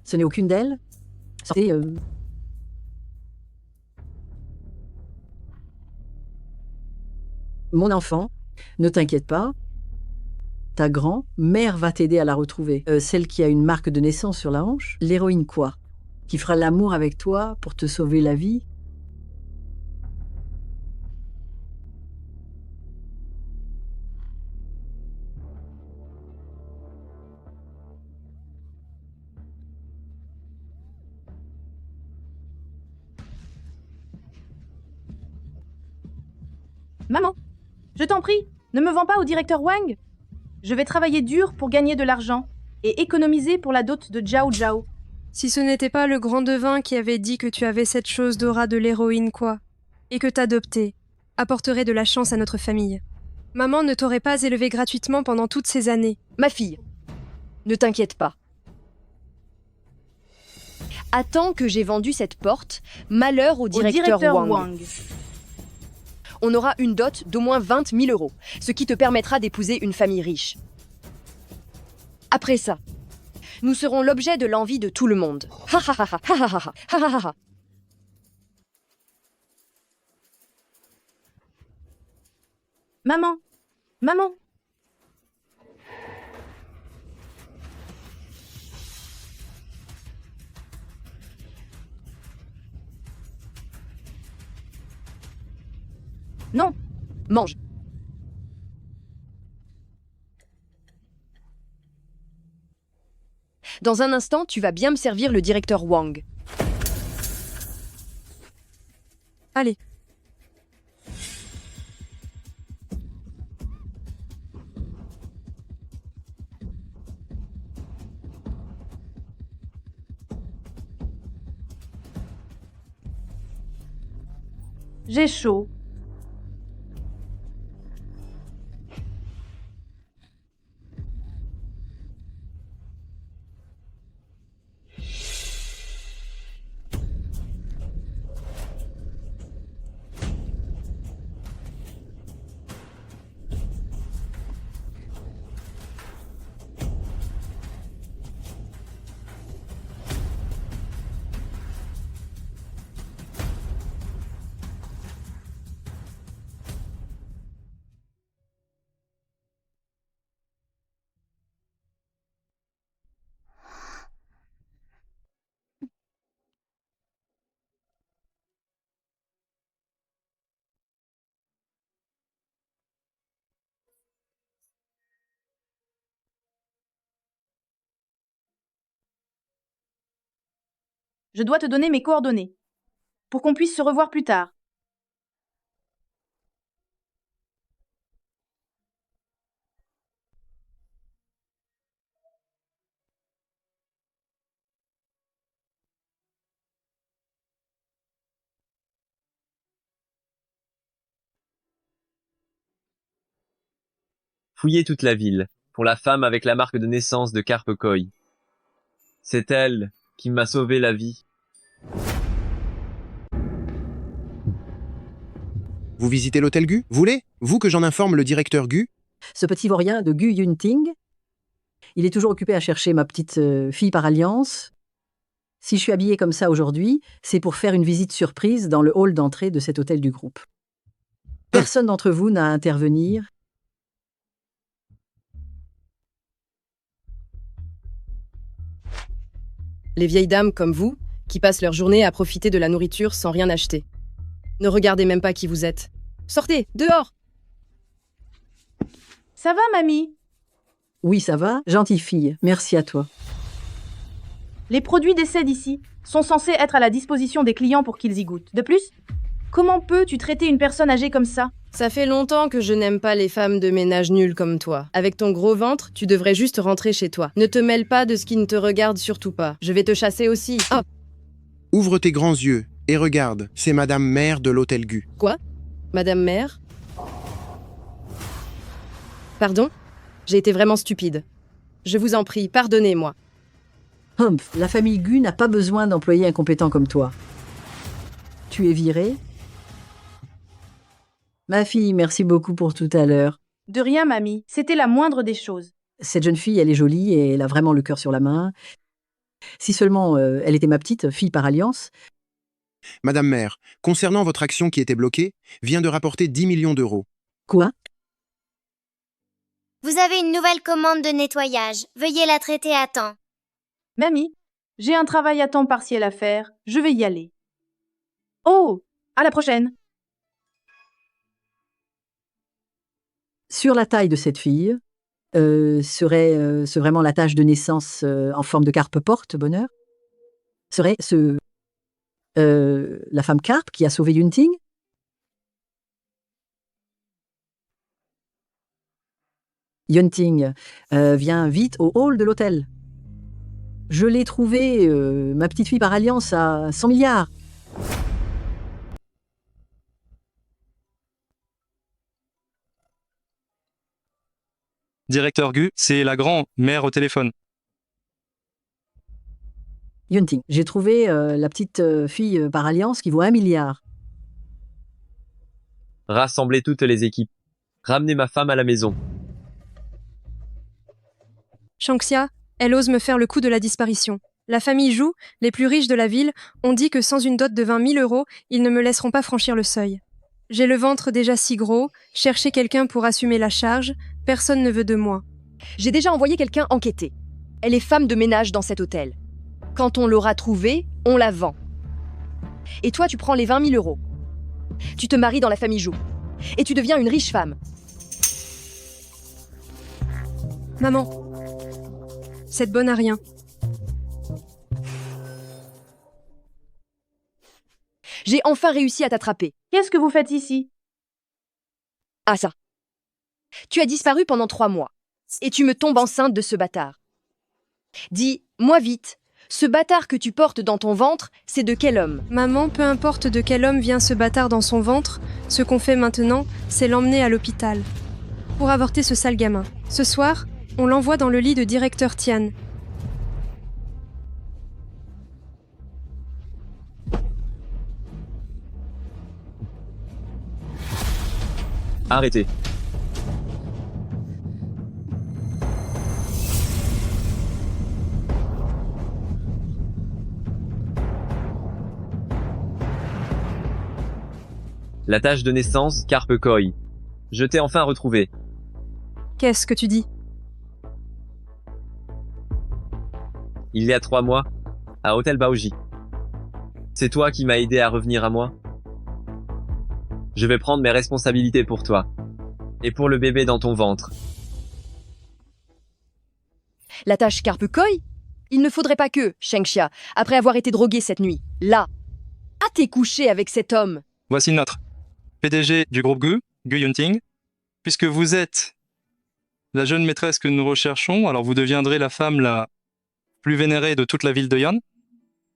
Ce n'est aucune d'elles. Sortez, Mon enfant, ne t'inquiète pas. Ta grand-mère va t'aider à la retrouver. Celle qui a une marque de naissance sur la hanche. L'héroïne quoi? Qui fera l'amour avec toi pour te sauver la vie? Maman, je t'en prie, ne me vends pas au directeur Wang. Je vais travailler dur pour gagner de l'argent et économiser pour la dot de Zhao Zhao. Si ce n'était pas le grand devin qui avait dit que tu avais cette chose d'aura de l'héroïne quoi, et que t'adopter apporterait de la chance à notre famille. Maman ne t'aurait pas élevé gratuitement pendant toutes ces années. Ma fille, ne t'inquiète pas. Attends que j'ai vendu cette porte, malheur au directeur Wang. On aura une dot d'au moins 20 000 euros, ce qui te permettra d'épouser une famille riche. Après ça, nous serons l'objet de l'envie de tout le monde. Ha ha ha ha ha ha ha ha ha ha. Maman, maman. Non, Mange. Dans un instant, tu vas bien me servir le directeur Wang. Allez. j'ai chaud. Je dois te donner mes coordonnées pour qu'on puisse se revoir plus tard. Fouillez toute la ville, pour la femme avec la marque de naissance de Carpe Koi. C'est elle qui m'a sauvé la vie. Vous visitez l'hôtel Gu? Voulez? Vous que j'en informe le directeur Gu? Ce petit vaurien de Gu Yunting, il est toujours occupé à chercher ma petite fille par alliance. Si je suis habillée comme ça aujourd'hui, c'est pour faire une visite surprise dans le hall d'entrée de cet hôtel du groupe. Personne d'entre vous n'a à intervenir. Les vieilles dames comme vous, qui passent leur journée à profiter de la nourriture sans rien acheter. Ne regardez même pas qui vous êtes. Sortez, dehors! Ça va, mamie? Oui, ça va, gentille fille, merci à toi. Les produits d'essai d'ici sont censés être à la disposition des clients pour qu'ils y goûtent. De plus, comment peux-tu traiter une personne âgée comme ça? Ça fait longtemps que je n'aime pas les femmes de ménage nulles comme toi. Avec ton gros ventre, tu devrais juste rentrer chez toi. Ne te mêle pas de ce qui ne te regarde surtout pas. Je vais te chasser aussi. Oh! Ouvre tes grands yeux et regarde, c'est Madame Mère de l'hôtel Gu. Quoi? Madame Mère? Pardon? J'ai été vraiment stupide. Je vous en prie, pardonnez-moi. Humph, la famille Gu n'a pas besoin d'employés incompétents comme toi. Tu es virée? Ma fille, merci beaucoup pour tout à l'heure. De rien, mamie. C'était la moindre des choses. Cette jeune fille, elle est jolie et elle a vraiment le cœur sur la main. Si seulement elle était ma petite fille par alliance. Madame Mère, concernant votre action qui était bloquée, vient de rapporter 10 millions d'euros. Quoi? Vous avez une nouvelle commande de nettoyage. Veuillez la traiter à temps. Mamie, j'ai un travail à temps partiel à faire. Je vais y aller. Oh, à la prochaine. Sur la taille de cette fille, serait vraiment la tache de naissance en forme de carpe porte, bonheur? Serait la femme carpe qui a sauvé Yunting? Yunting, viens vite au hall de l'hôtel. Je l'ai trouvée, ma petite fille par alliance, à 100 milliards. Directeur Gu, c'est la grand-mère au téléphone. Yunting, j'ai trouvé la petite fille par alliance qui vaut 1 milliard. Rassemblez toutes les équipes. Ramenez ma femme à la maison. Shanxia, elle ose me faire le coup de la disparition. La famille Zhu, les plus riches de la ville, ont dit que sans une dot de 20 000 euros, ils ne me laisseront pas franchir le seuil. J'ai le ventre déjà si gros, chercher quelqu'un pour assumer la charge, personne ne veut de moi. J'ai déjà envoyé quelqu'un enquêter. Elle est femme de ménage dans cet hôtel. Quand on l'aura trouvée, on la vend. Et toi, tu prends les 20 000 euros. Tu te maries dans la famille Zhu. Et tu deviens une riche femme. Maman, cette bonne à rien. J'ai enfin réussi à t'attraper. Qu'est-ce que vous faites ici? Ah ça. Tu as disparu pendant 3 mois. Et tu me tombes enceinte de ce bâtard. Dis-moi vite, ce bâtard que tu portes dans ton ventre, c'est de quel homme? Maman, peu importe de quel homme vient ce bâtard dans son ventre, ce qu'on fait maintenant, c'est l'emmener à l'hôpital. Pour avorter ce sale gamin. Ce soir, on l'envoie dans le lit de directeur Tian. Arrêtez. La tâche de naissance, Carpe Koi. Je t'ai enfin retrouvé. Qu'est-ce que tu dis? Il y a 3 mois, à Hôtel Baoji. C'est toi qui m'as aidé à revenir à moi. Je vais prendre mes responsabilités pour toi. Et pour le bébé dans ton ventre. La tâche Carpe Koi? Il ne faudrait pas que, Shanxia, après avoir été droguée cette nuit, là, à t'es couché avec cet homme. Voici notre PDG du groupe Gu Yunting. Puisque vous êtes la jeune maîtresse que nous recherchons, alors vous deviendrez la femme la plus vénérée de toute la ville de Yan.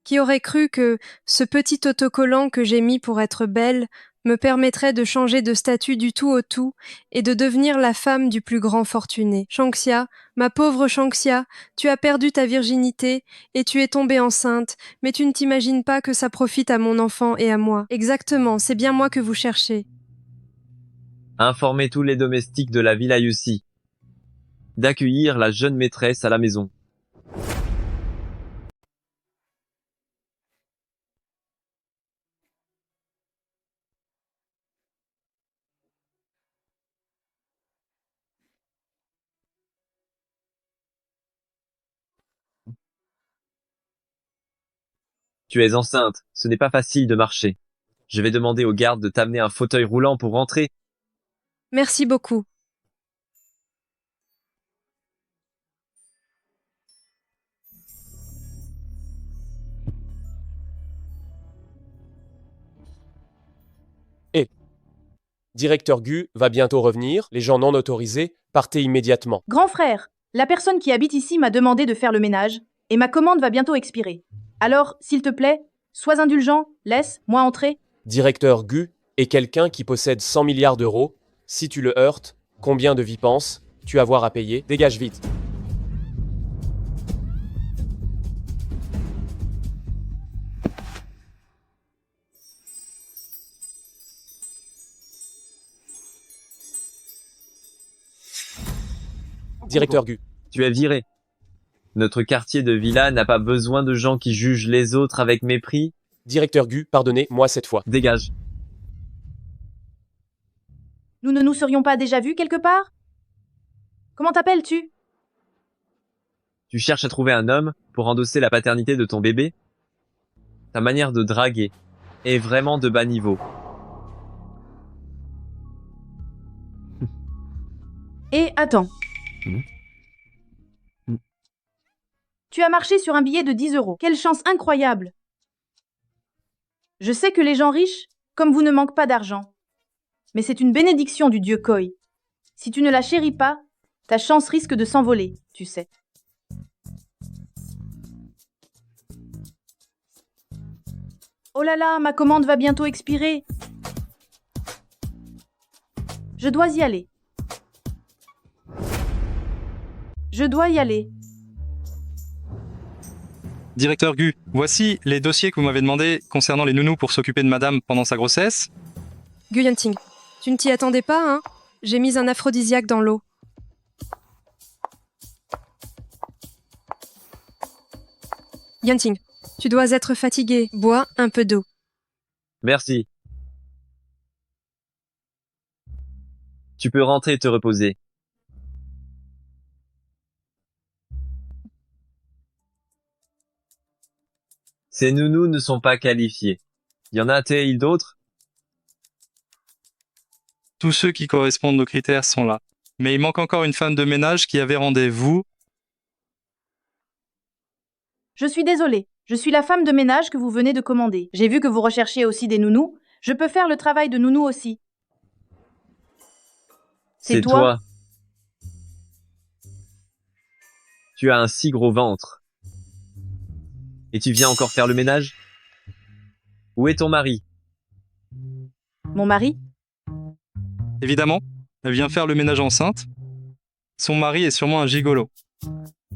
Qui aurait cru que ce petit autocollant que j'ai mis pour être belle me permettrait de changer de statut du tout au tout et de devenir la femme du plus grand fortuné. Shanxia, ma pauvre Shanxia, tu as perdu ta virginité et tu es tombée enceinte, mais tu ne t'imagines pas que ça profite à mon enfant et à moi. Exactement, c'est bien moi que vous cherchez. Informez tous les domestiques de la Villa Yussi d'accueillir la jeune maîtresse à la maison. Tu es enceinte, ce n'est pas facile de marcher. Je vais demander aux gardes de t'amener un fauteuil roulant pour rentrer. Merci beaucoup. Directeur Gu va bientôt revenir, les gens non autorisés, partez immédiatement. Grand frère, la personne qui habite ici m'a demandé de faire le ménage, et ma commande va bientôt expirer. Alors, s'il te plaît, sois indulgent, laisse-moi entrer. Directeur Gu est quelqu'un qui possède 100 milliards d'euros. Si tu le heurtes, combien de vies penses tu avoir à payer? Dégage vite. Directeur Gu. Tu es viré. Notre quartier de villa n'a pas besoin de gens qui jugent les autres avec mépris. Directeur Gu, pardonnez-moi cette fois. Dégage. Nous ne nous serions pas déjà vus quelque part? Comment t'appelles-tu? Tu cherches à trouver un homme pour endosser la paternité de ton bébé? Ta manière de draguer est vraiment de bas niveau. Et attends. Tu as marché sur un billet de 10 €. Quelle chance incroyable! Je sais que les gens riches, comme vous, ne manquent pas d'argent. Mais c'est une bénédiction du dieu Koi. Si tu ne la chéris pas, ta chance risque de s'envoler, tu sais. Oh là là, ma commande va bientôt expirer. Je dois y aller. Je dois y aller. Directeur Gu, voici les dossiers que vous m'avez demandé concernant les nounous pour s'occuper de madame pendant sa grossesse. Gu Yunting, tu ne t'y attendais pas, hein? J'ai mis un aphrodisiaque dans l'eau. Yunting, tu dois être fatigué. Bois un peu d'eau. Merci. Tu peux rentrer et te reposer. Ces nounous ne sont pas qualifiés. Y en a-t-il d'autres? Tous ceux qui correspondent aux critères sont là. Mais il manque encore une femme de ménage qui avait rendez-vous. Je suis désolée. Je suis la femme de ménage que vous venez de commander. J'ai vu que vous recherchiez aussi des nounous. Je peux faire le travail de nounou aussi. C'est toi. Tu as un si gros ventre. Et tu viens encore faire le ménage? Où est ton mari? Mon mari? Évidemment, elle vient faire le ménage enceinte. Son mari est sûrement un gigolo.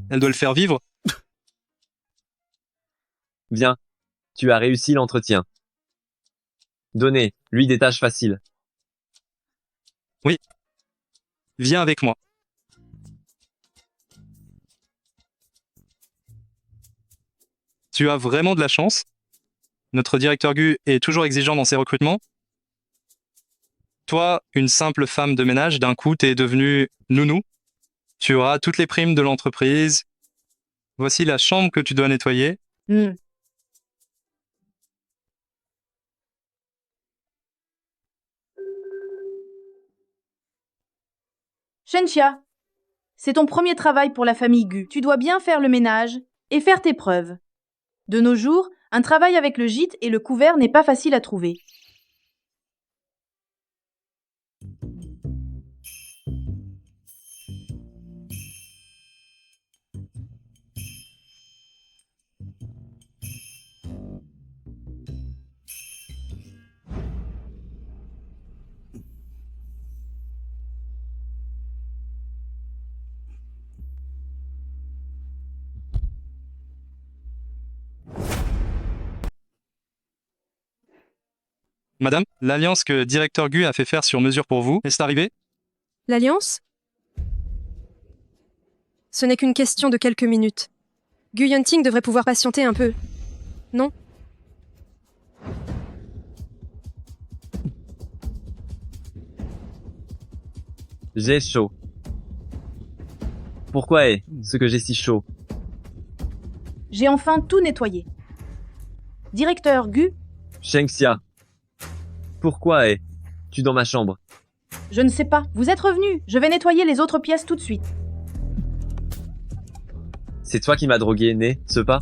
Elle doit le faire vivre. Viens, tu as réussi l'entretien. Donnez, lui des tâches faciles. Oui. Viens avec moi. Tu as vraiment de la chance. Notre directeur Gu est toujours exigeant dans ses recrutements. Toi, une simple femme de ménage, d'un coup, t'es devenue nounou. Tu auras toutes les primes de l'entreprise. Voici la chambre que tu dois nettoyer. Shenxia, c'est ton premier travail pour la famille Gu. Tu dois bien faire le ménage et faire tes preuves. De nos jours, un travail avec le gîte et le couvert n'est pas facile à trouver. Madame, l'alliance que directeur Gu a fait faire sur mesure pour vous, est-ce arrivé? L'alliance? Ce n'est qu'une question de quelques minutes. Gu Yunting devrait pouvoir patienter un peu. Non? J'ai chaud. Pourquoi est-ce que j'ai si chaud? J'ai enfin tout nettoyé. Directeur Gu, Shenxia. Pourquoi es-tu dans ma chambre? je ne sais pas. Vous êtes revenu. Je vais nettoyer les autres pièces tout de suite. C'est toi qui m'as drogué, n'est-ce pas?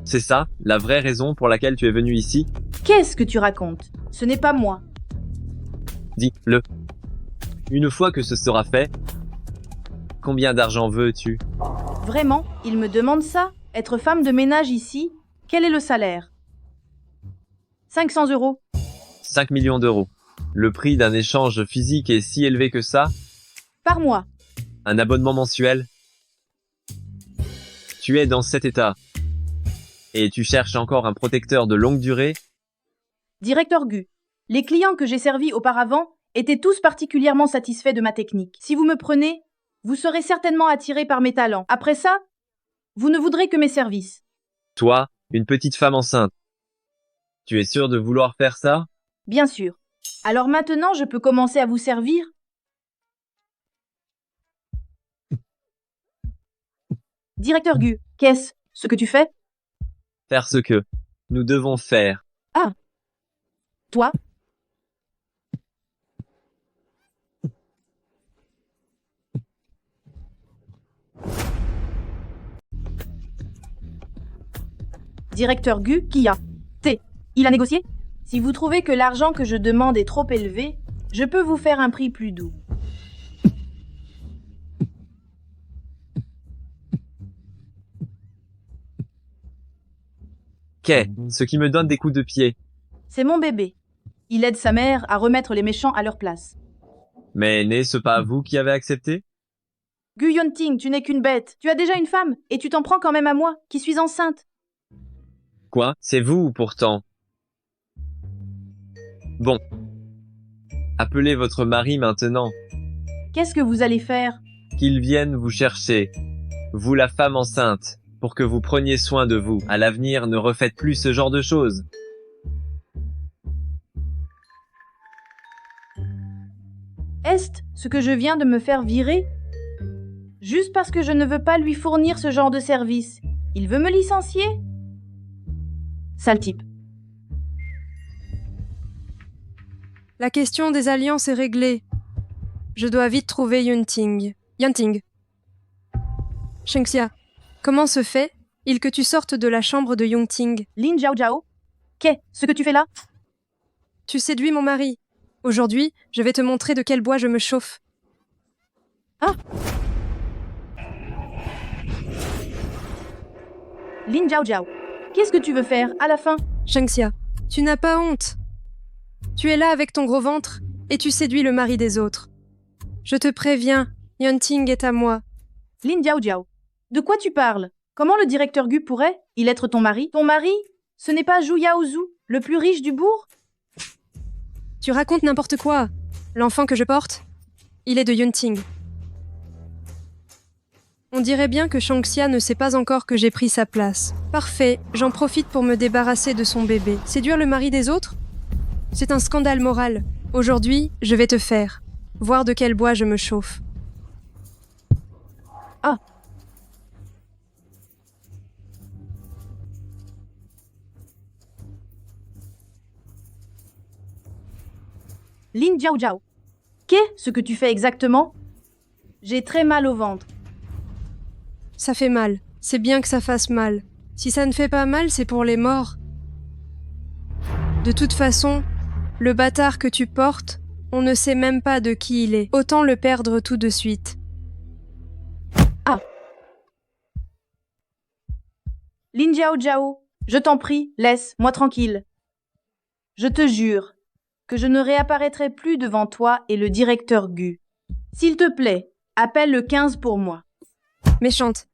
C'est ça, la vraie raison pour laquelle tu es venu ici? Qu'est-ce que tu racontes? Ce n'est pas moi. Dis-le. Une fois que ce sera fait, combien d'argent veux-tu? Vraiment, il me demande ça? Être femme de ménage ici? Quel est le salaire? 500 €. 5 millions d'euros. Le prix d'un échange physique est si élevé que ça? Par mois. Un abonnement mensuel? Tu es dans cet état. Et tu cherches encore un protecteur de longue durée? Directeur Gu, les clients que j'ai servis auparavant étaient tous particulièrement satisfaits de ma technique. Si vous me prenez, vous serez certainement attiré par mes talents. Après ça, Vous ne voudrez que mes services. Toi, une petite femme enceinte. Tu es sûr de vouloir faire ça? Bien sûr. Alors maintenant, je peux commencer à vous servir? Directeur Gu, qu'est-ce ce que tu fais? Faire ce que nous devons faire. Ah. Toi? Directeur Gu, qui a? Il a négocié? Si vous trouvez que l'argent que je demande est trop élevé, je peux vous faire un prix plus doux. Qu'est ce qui me donne des coups de pied? C'est mon bébé. Il aide sa mère à remettre les méchants à leur place. Mais n'est-ce pas vous qui avez accepté? Gu Yonting, tu n'es qu'une bête. Tu as déjà une femme, et tu t'en prends quand même à moi, qui suis enceinte. Quoi? C'est vous, pourtant. Bon. Appelez votre mari maintenant. Qu'est-ce que vous allez faire? Qu'il vienne vous chercher. Vous la femme enceinte, pour que vous preniez soin de vous. À l'avenir, ne refaites plus ce genre de choses. Est-ce ce que je viens de me faire virer? Juste parce que je ne veux pas lui fournir ce genre de service. Il veut me licencier? Sale type. La question des alliances est réglée. Je dois vite trouver Yunting. Shengxia, comment se fait-il que tu sortes de la chambre de Yunting? Lin Jiao Jiao, qu'est-ce que tu fais là? Tu séduis mon mari. Aujourd'hui, je vais te montrer de quel bois je me chauffe. Ah! Lin Jiao Jiao, qu'est-ce que tu veux faire à la fin? Shengxia, tu n'as pas honte. Tu es là avec ton gros ventre et tu séduis le mari des autres. Je te préviens, Yunting est à moi. Lin Jiao Jiao, de quoi tu parles? Comment le directeur Gu pourrait-il être ton mari? Ton mari? Ce n'est pas Zhu Yaozhu, le plus riche du bourg? Tu racontes n'importe quoi. L'enfant que je porte, il est de Yunting. On dirait bien que Shangxia ne sait pas encore que j'ai pris sa place. Parfait, j'en profite pour me débarrasser de son bébé. Séduire le mari des autres? C'est un scandale moral. Aujourd'hui, je vais te faire. Voir de quel bois je me chauffe. Ah! Lin Jiao Jiao, qu'est-ce que tu fais exactement? J'ai très mal au ventre. Ça fait mal. C'est bien que ça fasse mal. Si ça ne fait pas mal, c'est pour les morts. De toute façon, le bâtard que tu portes, on ne sait même pas de qui il est. Autant le perdre tout de suite. Ah! Lin Jiao Jiao, je t'en prie, laisse-moi tranquille. Je te jure que je ne réapparaîtrai plus devant toi et le directeur Gu. S'il te plaît, appelle le 15 pour moi. Méchante.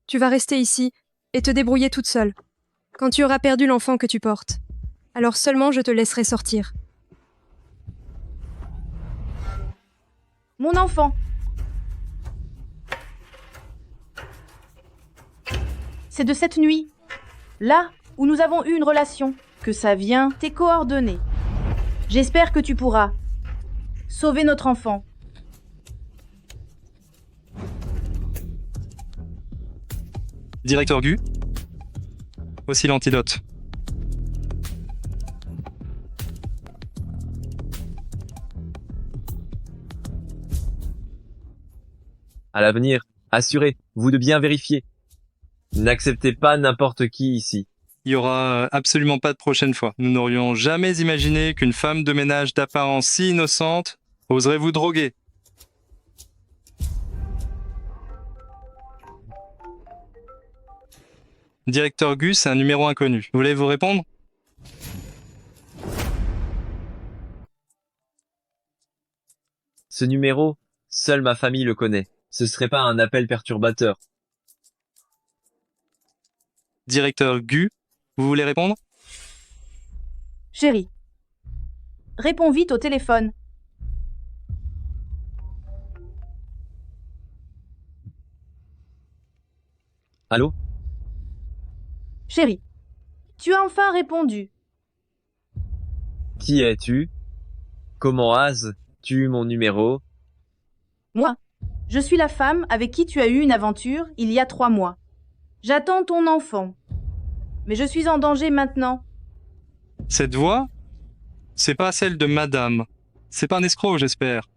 Tu vas rester ici et te débrouiller toute seule. Quand tu auras perdu l'enfant que tu portes, alors seulement je te laisserai sortir. Mon enfant. C'est de cette nuit, là où nous avons eu une relation, que ça vient tes coordonnées. J'espère que tu pourras sauver notre enfant. Directeur Gu, voici l'antidote. À l'avenir, assurez-vous de bien vérifier. N'acceptez pas n'importe qui ici. Il y aura absolument pas de prochaine fois. Nous n'aurions jamais imaginé qu'une femme de ménage d'apparence si innocente oserait vous droguer. Directeur Gus, c'est un numéro inconnu. Voulez-vous répondre? Ce numéro, seule ma famille le connaît. Ce serait pas un appel perturbateur. Directeur Gu, vous voulez répondre? Chérie, réponds vite au téléphone. Allô? Chérie, tu as enfin répondu. Qui es-tu? Comment as-tu eu mon numéro? Moi, je suis la femme avec qui tu as eu une aventure il y a 3 mois. J'attends ton enfant. Mais je suis en danger maintenant. Cette voix, c'est pas celle de madame. C'est pas un escroc, j'espère.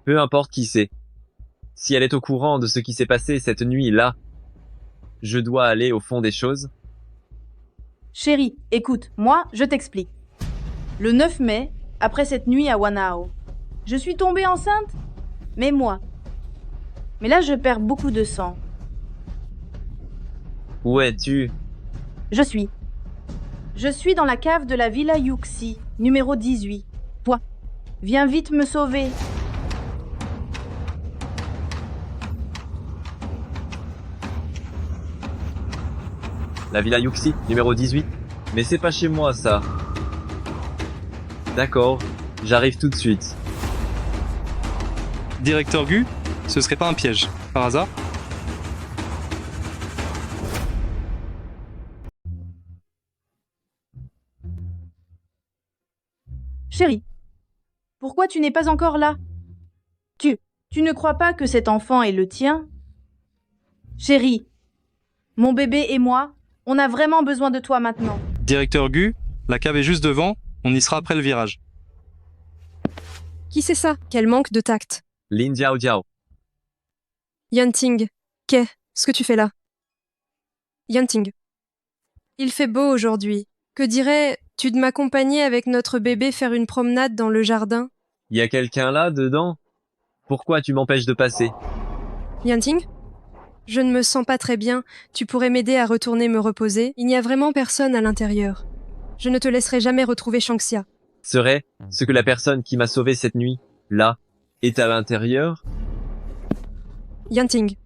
Peu importe qui c'est. Si elle est au courant de ce qui s'est passé cette nuit-là, je dois aller au fond des choses. Chérie, écoute, moi, je t'explique. Le 9 mai, après cette nuit à Wanao, je suis tombée enceinte, mais moi. Mais là, je perds beaucoup de sang. Où es-tu? Je suis dans la cave de la Villa Yuxi, numéro 18. Toi, viens vite me sauver. La Villa Yuxi, numéro 18? Mais c'est pas chez moi, ça. D'accord, j'arrive tout de suite. Directeur Gu, ce serait pas un piège, par hasard? Chérie, pourquoi tu n'es pas encore là? Tu ne crois pas que cet enfant est le tien? Chérie, mon bébé et moi, on a vraiment besoin de toi maintenant. Directeur Gu, la cave est juste devant, on y sera après le virage. Qui c'est ça? Quel manque de tact. Lin Jiao Jiao. Yanting, qu'est-ce que tu fais là? Yanting. Il fait beau aujourd'hui. Que dirais-tu de m'accompagner avec notre bébé faire une promenade dans le jardin? Y a quelqu'un là, dedans? Pourquoi tu m'empêches de passer? Yanting? Je ne me sens pas très bien. Tu pourrais m'aider à retourner me reposer? Il n'y a vraiment personne à l'intérieur. Je ne te laisserai jamais retrouver Shangxia. Serait ce que la personne qui m'a sauvé cette nuit, là, est à l'intérieur? Yanting.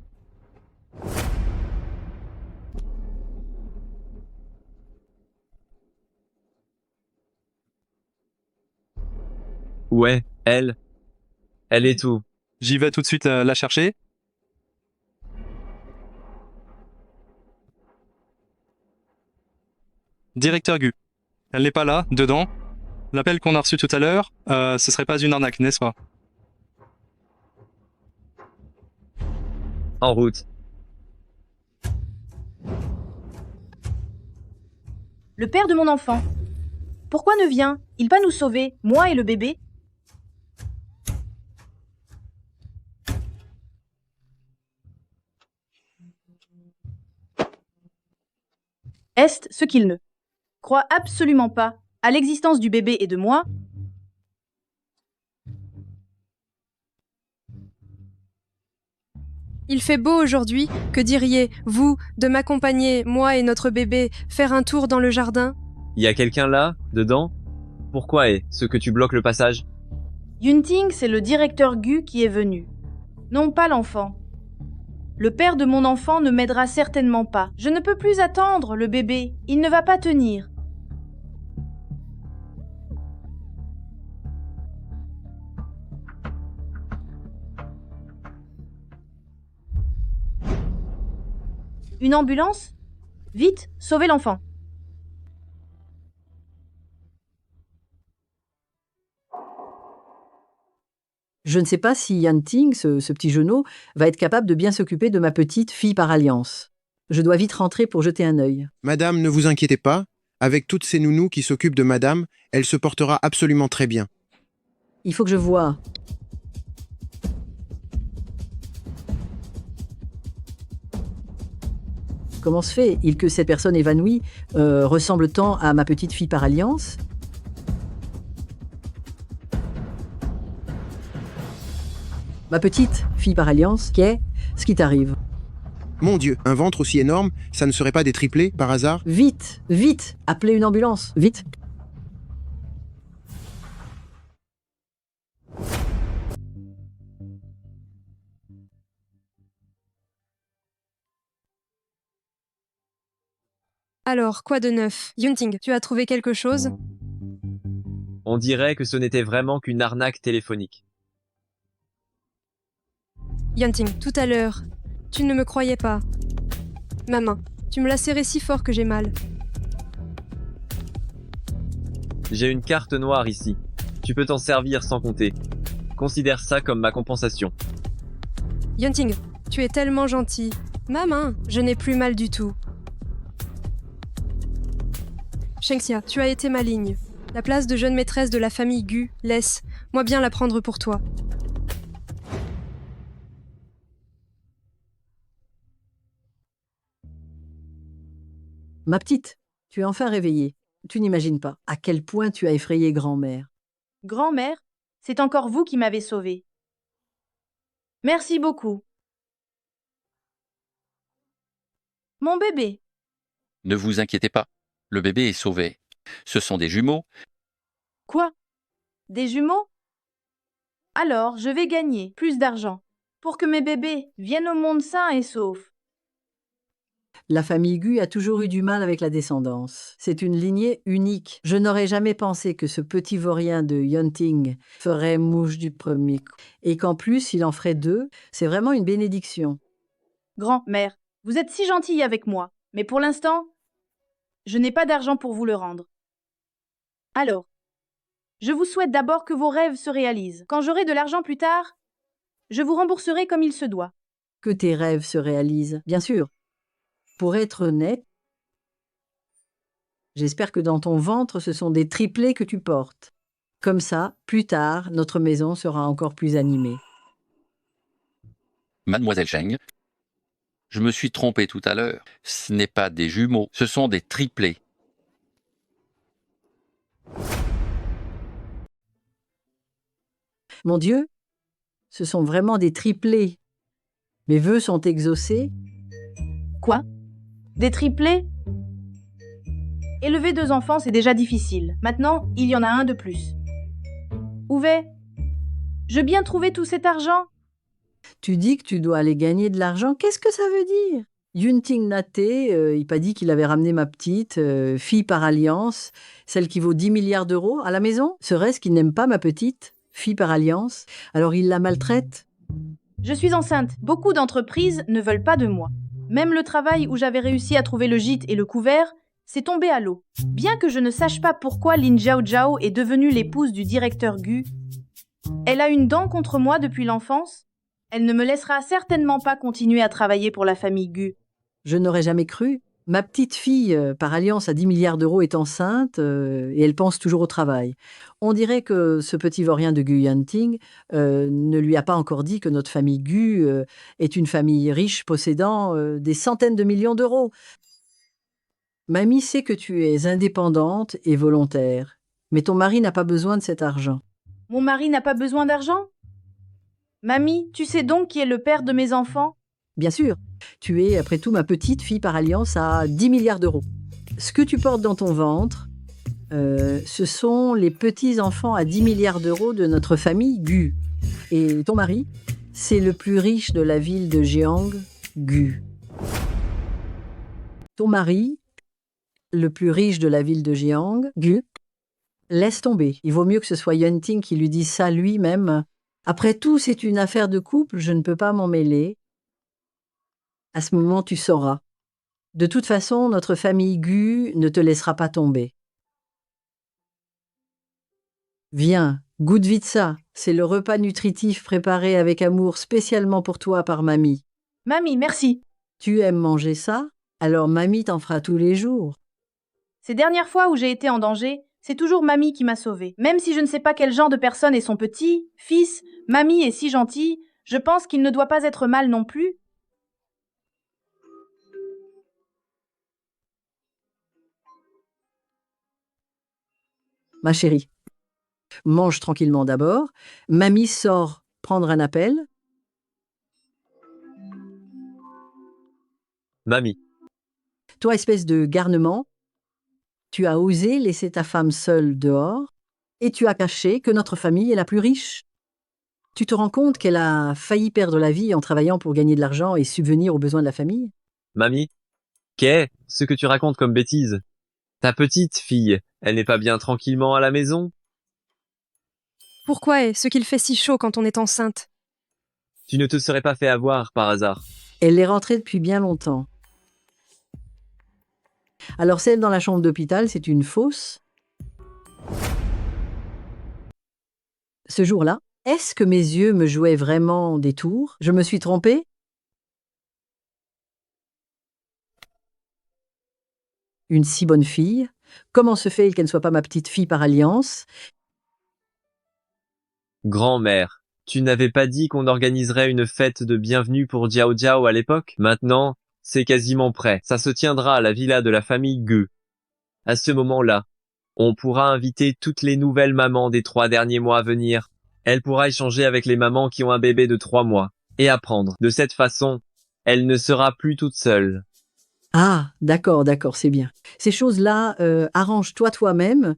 Où est elle? Elle est où? J'y vais tout de suite la chercher. Directeur Gu. Elle n'est pas là, dedans. L'appel qu'on a reçu tout à l'heure, ce serait pas une arnaque, n'est-ce pas? En route. Le père de mon enfant. Pourquoi ne vient-il pas nous sauver, moi et le bébé? Est ce qu'il ne croit absolument pas à l'existence du bébé et de moi? Il fait beau aujourd'hui. Que diriez-vous de m'accompagner, moi et notre bébé, faire un tour dans le jardin? Y a quelqu'un là, dedans? Pourquoi est ce que tu bloques le passage? Yunting, c'est le directeur Gu qui est venu. Non pas l'enfant. Le père de mon enfant ne m'aidera certainement pas. Je ne peux plus attendre le bébé. Il ne va pas tenir. Une ambulance? Vite, sauvez l'enfant. Je ne sais pas si Yanting, ce petit genou, va être capable de bien s'occuper de ma petite fille par alliance. Je dois vite rentrer pour jeter un œil. Madame, ne vous inquiétez pas. Avec toutes ces nounous qui s'occupent de madame, elle se portera absolument très bien. Il faut que je voie. Comment se fait-il que cette personne évanouie ressemble tant à ma petite fille par alliance? Ma petite fille par alliance, qu'est-ce qui t'arrive? Mon Dieu, un ventre aussi énorme, ça ne serait pas des triplés, par hasard? Vite, vite, appelez une ambulance, vite. Alors, quoi de neuf? Yunting, tu as trouvé quelque chose? On dirait que ce n'était vraiment qu'une arnaque téléphonique. Yunting, tout à l'heure, tu ne me croyais pas. Ma main. Tu me l'as serrée si fort que j'ai mal. J'ai une carte noire ici. Tu peux t'en servir sans compter. Considère ça comme ma compensation. Yunting, tu es tellement gentil. Ma main, je n'ai plus mal du tout. Shengxia, tu as été maligne. La place de jeune maîtresse de la famille Gu, laisse-moi bien la prendre pour toi. Ma petite, tu es enfin réveillée. Tu n'imagines pas à quel point tu as effrayé grand-mère. Grand-mère, c'est encore vous qui m'avez sauvée. Merci beaucoup. Mon bébé. Ne vous inquiétez pas, le bébé est sauvé. Ce sont des jumeaux. Quoi? Des jumeaux? Alors, je vais gagner plus d'argent pour que mes bébés viennent au monde sains et saufs. La famille Gu a toujours eu du mal avec la descendance. C'est une lignée unique. Je n'aurais jamais pensé que ce petit vaurien de Yunting ferait mouche du premier coup. Et qu'en plus, il en ferait deux. C'est vraiment une bénédiction. Grand-mère, vous êtes si gentille avec moi, mais pour l'instant, je n'ai pas d'argent pour vous le rendre. Alors, je vous souhaite d'abord que vos rêves se réalisent. Quand j'aurai de l'argent plus tard, je vous rembourserai comme il se doit. Que tes rêves se réalisent, bien sûr. Pour être honnête, j'espère que dans ton ventre, ce sont des triplés que tu portes. Comme ça, plus tard, notre maison sera encore plus animée. Mademoiselle Cheng, je me suis trompé tout à l'heure. Ce n'est pas des jumeaux, ce sont des triplés. Mon Dieu, ce sont vraiment des triplés. Mes vœux sont exaucés. Quoi? Des triplés? Élever 2 enfants, c'est déjà difficile. Maintenant, il y en a un de plus. Où vais-je bien trouver tout cet argent? Tu dis que tu dois aller gagner de l'argent. Qu'est-ce que ça veut dire? Yunting Naté, il m'a dit qu'il avait ramené ma petite, fille par alliance, celle qui vaut 10 milliards d'euros, à la maison. Serait-ce qu'il n'aime pas ma petite, fille par alliance? Alors il la maltraite? Je suis enceinte. Beaucoup d'entreprises ne veulent pas de moi. Même le travail où j'avais réussi à trouver le gîte et le couvert, c'est tombé à l'eau. Bien que je ne sache pas pourquoi Lin Jiao Jiao est devenue l'épouse du directeur Gu, elle a une dent contre moi depuis l'enfance. Elle ne me laissera certainement pas continuer à travailler pour la famille Gu. Je n'aurais jamais cru. Ma petite fille, par alliance à 10 milliards d'euros, est enceinte et elle pense toujours au travail. On dirait que ce petit vaurien de Gu Yunting ne lui a pas encore dit que notre famille Gu est une famille riche possédant des centaines de millions d'euros. Mamie sait que tu es indépendante et volontaire, mais ton mari n'a pas besoin de cet argent. Mon mari n'a pas besoin d'argent? Mamie, tu sais donc qui est le père de mes enfants? Bien sûr, tu es, après tout, ma petite fille par alliance à 10 milliards d'euros. Ce que tu portes dans ton ventre, ce sont les petits-enfants à 10 milliards d'euros de notre famille Gu. Et ton mari, c'est le plus riche de la ville de Jeong, Gu. Ton mari, le plus riche de la ville de Jeong, Gu, laisse tomber. Il vaut mieux que ce soit Yunting qui lui dise ça lui-même. Après tout, c'est une affaire de couple, je ne peux pas m'en mêler. À ce moment, tu sauras. De toute façon, notre famille Gu ne te laissera pas tomber. Viens, goûte vite ça. C'est le repas nutritif préparé avec amour spécialement pour toi par mamie. Mamie, merci. Tu aimes manger ça? Alors mamie t'en fera tous les jours. Ces dernières fois où j'ai été en danger, c'est toujours mamie qui m'a sauvée. Même si je ne sais pas quel genre de personne est son petit, fils, mamie est si gentille, je pense qu'il ne doit pas être mal non plus. Ma chérie, mange tranquillement d'abord. Mamie sort prendre un appel. Mamie, Toi, espèce de garnement, tu as osé laisser ta femme seule dehors et tu as caché que notre famille est la plus riche. Tu te rends compte qu'elle a failli perdre la vie en travaillant pour gagner de l'argent et subvenir aux besoins de la famille? mamie, qu'est ce que tu racontes comme bêtise? Ta petite fille, elle n'est pas bien tranquillement à la maison? Pourquoi est-ce qu'il fait si chaud quand on est enceinte? Tu ne te serais pas fait avoir par hasard? Elle est rentrée depuis bien longtemps. Alors celle dans la chambre d'hôpital, c'est une fausse. Ce jour-là, est-ce que mes yeux me jouaient vraiment des tours? Je me suis trompée? Une si bonne fille, comment se fait-il qu'elle ne soit pas ma petite fille par alliance? Grand-mère, tu n'avais pas dit qu'on organiserait une fête de bienvenue pour Jiao Jiao à l'époque? Maintenant, c'est quasiment prêt. Ça se tiendra à la villa de la famille Gu. À ce moment-là, on pourra inviter toutes les nouvelles mamans des 3 derniers mois à venir. Elle pourra échanger avec les mamans qui ont un bébé de 3 mois et apprendre. De cette façon, elle ne sera plus toute seule. Ah, d'accord, c'est bien. Ces choses-là, arrange-toi toi-même.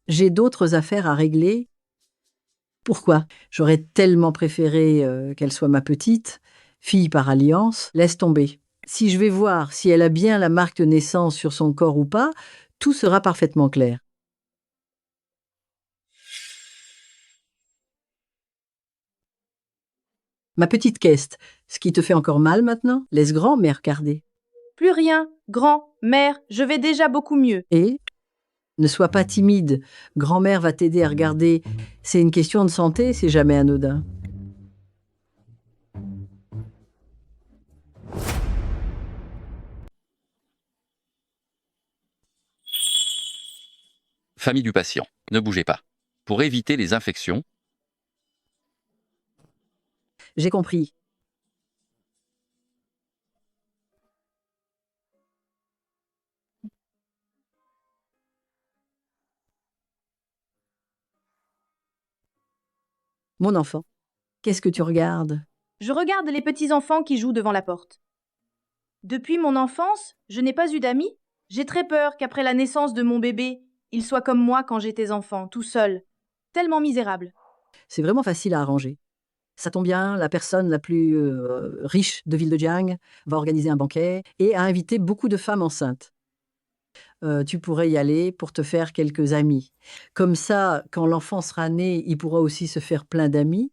J'ai d'autres affaires à régler. Pourquoi? J'aurais tellement préféré qu'elle soit ma petite, fille par alliance. Laisse tomber. Si je vais voir si elle a bien la marque de naissance sur son corps ou pas, tout sera parfaitement clair. Ma petite Kest, ce qui te fait encore mal maintenant? Laisse grand-mère regarder. Plus rien, grand-mère, je vais déjà beaucoup mieux. Et ne sois pas timide. Grand-mère va t'aider à regarder. C'est une question de santé, c'est jamais anodin. Famille du patient, ne bougez pas. Pour éviter les infections, J'ai compris. Mon enfant, qu'est-ce que tu regardes? Je regarde les petits-enfants qui jouent devant la porte. Depuis mon enfance, je n'ai pas eu d'amis. J'ai très peur qu'après la naissance de mon bébé, il soit comme moi quand j'étais enfant, tout seul. Tellement misérable. C'est vraiment facile à arranger. Ça tombe bien, la personne la plus riche de Ville-de-Jiang va organiser un banquet et a invité beaucoup de femmes enceintes. Tu pourrais y aller pour te faire quelques amis. Comme ça, quand l'enfant sera né, il pourra aussi se faire plein d'amis.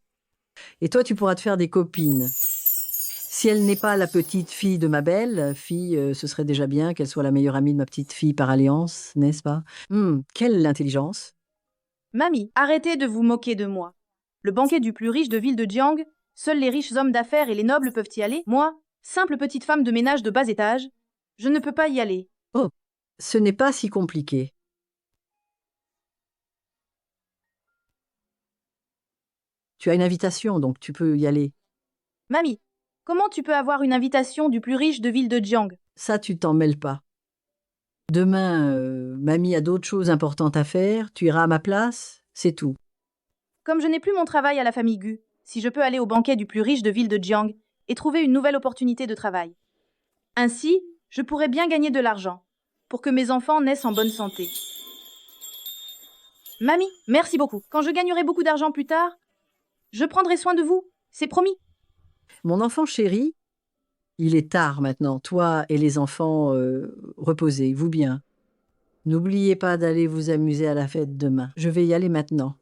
Et toi, tu pourras te faire des copines. Si elle n'est pas la petite fille de ma belle fille, ce serait déjà bien qu'elle soit la meilleure amie de ma petite fille par alliance, n'est-ce pas? Quelle intelligence! Mamie, arrêtez de vous moquer de moi. Le banquet du plus riche de Ville-de-Jiang, seuls les riches hommes d'affaires et les nobles peuvent y aller. Moi, simple petite femme de ménage de bas étage, je ne peux pas y aller. Oh, ce n'est pas si compliqué. Tu as une invitation, donc tu peux y aller. Mamie, comment tu peux avoir une invitation du plus riche de Ville-de-Jiang? Ça, tu t'en mêles pas. Demain, mamie a d'autres choses importantes à faire, tu iras à ma place, c'est tout. Comme je n'ai plus mon travail à la famille Gu, si je peux aller au banquet du plus riche de Ville-de-Jiang et trouver une nouvelle opportunité de travail. Ainsi, je pourrais bien gagner de l'argent, pour que mes enfants naissent en bonne santé. Mamie, merci beaucoup. Quand je gagnerai beaucoup d'argent plus tard, je prendrai soin de vous, c'est promis. Mon enfant chéri, il est tard maintenant, toi et les enfants, reposez-vous bien. N'oubliez pas d'aller vous amuser à la fête demain. Je vais y aller maintenant.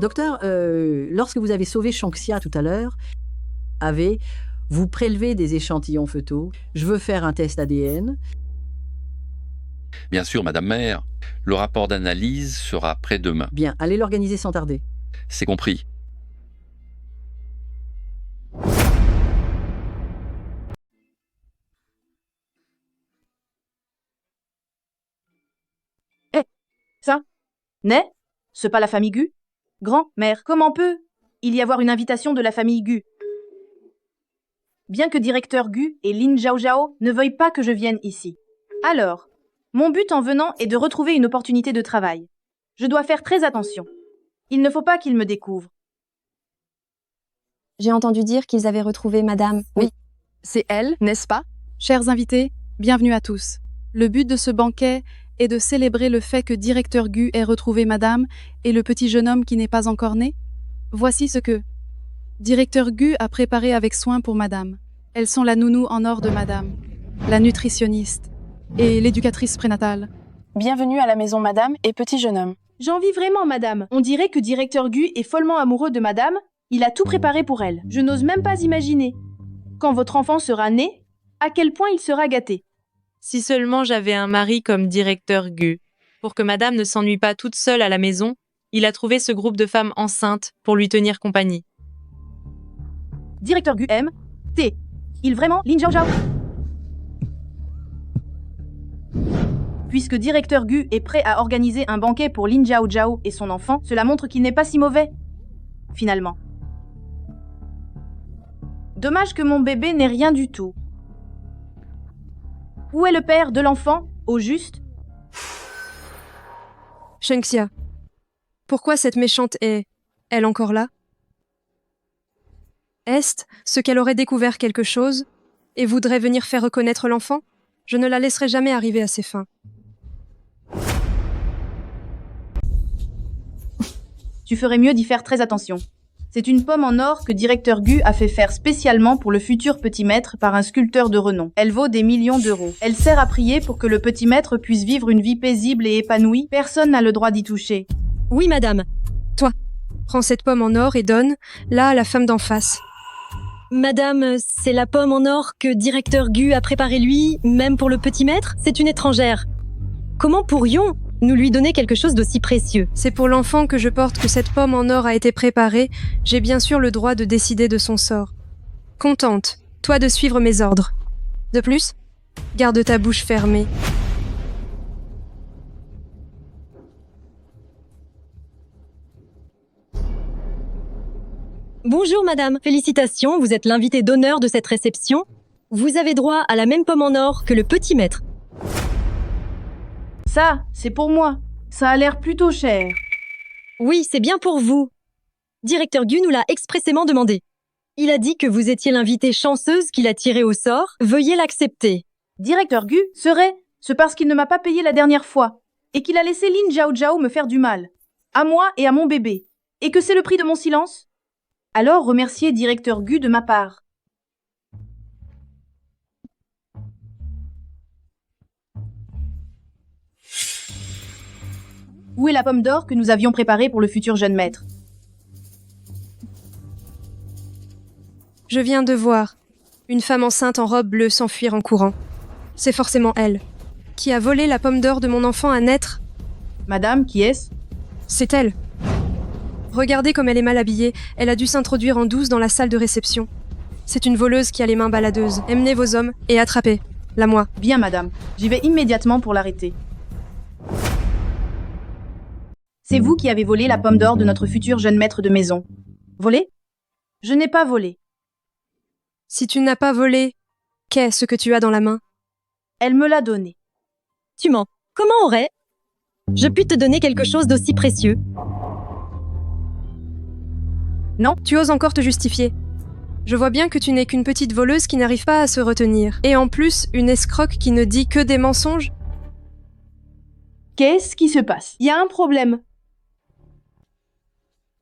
Docteur, lorsque vous avez sauvé Shanxia tout à l'heure, vous prélevez des échantillons fœtaux. Je veux faire un test ADN. bien sûr, Madame Mère, le rapport d'analyse sera prêt demain. Bien, allez l'organiser sans tarder. C'est compris. Ça? N'est? C'est pas la famille Gu? Grand-mère, comment peut-il y avoir une invitation de la famille Gu? Bien que directeur Gu et Lin Zhaojiao ne veuillent pas que je vienne ici. Alors, mon but en venant est de retrouver une opportunité de travail. Je dois faire très attention. Il ne faut pas qu'ils me découvrent. J'ai entendu dire qu'ils avaient retrouvé Madame. Oui, c'est elle, n'est-ce pas? Chers invités, bienvenue à tous. Le but de ce banquet est de célébrer le fait que directeur Gu ait retrouvé Madame et le petit jeune homme qui n'est pas encore né. Voici ce que directeur Gu a préparé avec soin pour Madame. Elles sont la nounou en or de Madame, la nutritionniste et l'éducatrice prénatale. Bienvenue à la maison Madame et petit jeune homme. J'envie vraiment Madame. On dirait que directeur Gu est follement amoureux de Madame. Il a tout préparé pour elle. Je n'ose même pas imaginer. Quand votre enfant sera né, À quel point il sera gâté. Si seulement j'avais un mari comme directeur Gu. Pour que madame ne s'ennuie pas toute seule à la maison, il a trouvé ce groupe de femmes enceintes pour lui tenir compagnie. Directeur Gu M. T. Il vraiment Lin Zhao Zhao. Puisque directeur Gu est prêt à organiser un banquet pour Lin Zhao Zhao et son enfant, cela montre qu'il n'est pas si mauvais. Finalement. Dommage que mon bébé n'ait rien du tout. Où est le père de l'enfant, au juste? Shengxia, pourquoi cette méchante est-elle encore là? Est ce qu'elle aurait découvert quelque chose et voudrait venir faire reconnaître l'enfant? Je ne la laisserai jamais arriver à ses fins. Tu ferais mieux d'y faire très attention. C'est une pomme en or que directeur Gu a fait faire spécialement pour le futur petit maître par un sculpteur de renom. Elle vaut des millions d'euros. Elle sert à prier pour que le petit maître puisse vivre une vie paisible et épanouie. Personne n'a le droit d'y toucher. Oui, madame. Toi, prends cette pomme en or et donne-la à la femme d'en face. Madame, c'est la pomme en or que directeur Gu a préparée lui, même pour le petit maître? C'est une étrangère. Comment pourrions-nous lui donner quelque chose d'aussi précieux? C'est pour l'enfant que je porte que cette pomme en or a été préparée. J'ai bien sûr le droit de décider de son sort. Contente, toi de suivre mes ordres. De plus, garde ta bouche fermée. Bonjour madame, félicitations, vous êtes l'invitée d'honneur de cette réception. Vous avez droit à la même pomme en or que le petit maître. Ça, c'est pour moi. Ça a l'air plutôt cher. Oui, c'est bien pour vous. Directeur Gu nous l'a expressément demandé. Il a dit que vous étiez l'invitée chanceuse qu'il a tirée au sort. Veuillez l'accepter. Directeur Gu c'est parce qu'il ne m'a pas payé la dernière fois et qu'il a laissé Lin Zhao Zhao me faire du mal. À moi et à mon bébé. Et que c'est le prix de mon silence? Alors remerciez directeur Gu de ma part. Où est la pomme d'or que nous avions préparée pour le futur jeune maître? Je viens de voir une femme enceinte en robe bleue s'enfuir en courant. C'est forcément elle qui a volé la pomme d'or de mon enfant à naître. Madame, qui est-ce? C'est elle. Regardez comme elle est mal habillée. Elle a dû s'introduire en douce dans la salle de réception. C'est une voleuse qui a les mains baladeuses. Emmenez vos hommes et attrapez-la moi. Bien, madame. J'y vais immédiatement pour l'arrêter. C'est vous qui avez volé la pomme d'or de notre futur jeune maître de maison. Volé? Je n'ai pas volé. Si tu n'as pas volé, qu'est-ce que tu as dans la main? Elle me l'a donné. Tu mens. Comment aurais-je pu te donner quelque chose d'aussi précieux? Non, tu oses encore te justifier. Je vois bien que tu n'es qu'une petite voleuse qui n'arrive pas à se retenir. Et en plus, une escroque qui ne dit que des mensonges. Qu'est-ce qui se passe? Il y a un problème.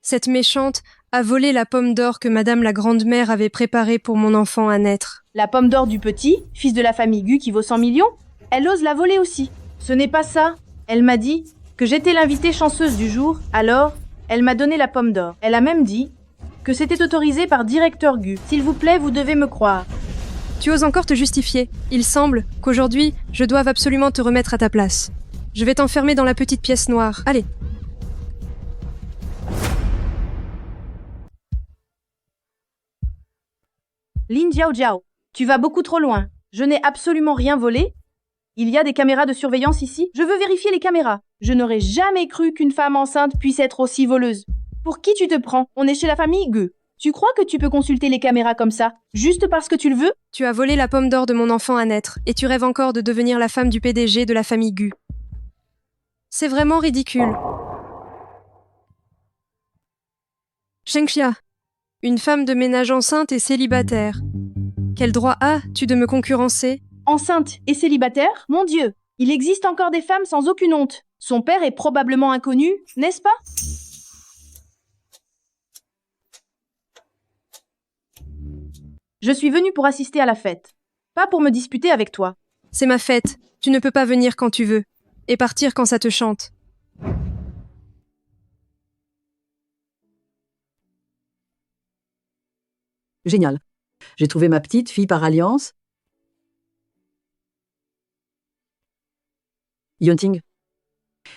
Cette méchante a volé la pomme d'or que Madame la Grande-Mère avait préparée pour mon enfant à naître. La pomme d'or du petit, fils de la famille Gu qui vaut 100 millions? Elle ose la voler aussi. Ce n'est pas ça. Elle m'a dit que j'étais l'invitée chanceuse du jour, alors elle m'a donné la pomme d'or. Elle a même dit que c'était autorisé par directeur Gu. S'il vous plaît, vous devez me croire. Tu oses encore te justifier. Il semble qu'aujourd'hui, je doive absolument te remettre à ta place. Je vais t'enfermer dans la petite pièce noire. Allez. Lin Jiao Jiao, tu vas beaucoup trop loin. Je n'ai absolument rien volé. Il y a des caméras de surveillance ici. Je veux vérifier les caméras. Je n'aurais jamais cru qu'une femme enceinte puisse être aussi voleuse. Pour qui tu te prends? On est chez la famille Gu. Tu crois que tu peux consulter les caméras comme ça, juste parce que tu le veux? Tu as volé la pomme d'or de mon enfant à naître, et tu rêves encore de devenir la femme du PDG de la famille Gu. C'est vraiment ridicule. Shengxia, une femme de ménage enceinte et célibataire. Quel droit as-tu de me concurrencer? Enceinte et célibataire? Mon Dieu, il existe encore des femmes sans aucune honte. Son père est probablement inconnu, n'est-ce pas? Je suis venue pour assister à la fête, pas pour me disputer avec toi. C'est ma fête, tu ne peux pas venir quand tu veux, et partir quand ça te chante. Génial. J'ai trouvé ma petite fille par alliance. Yunting,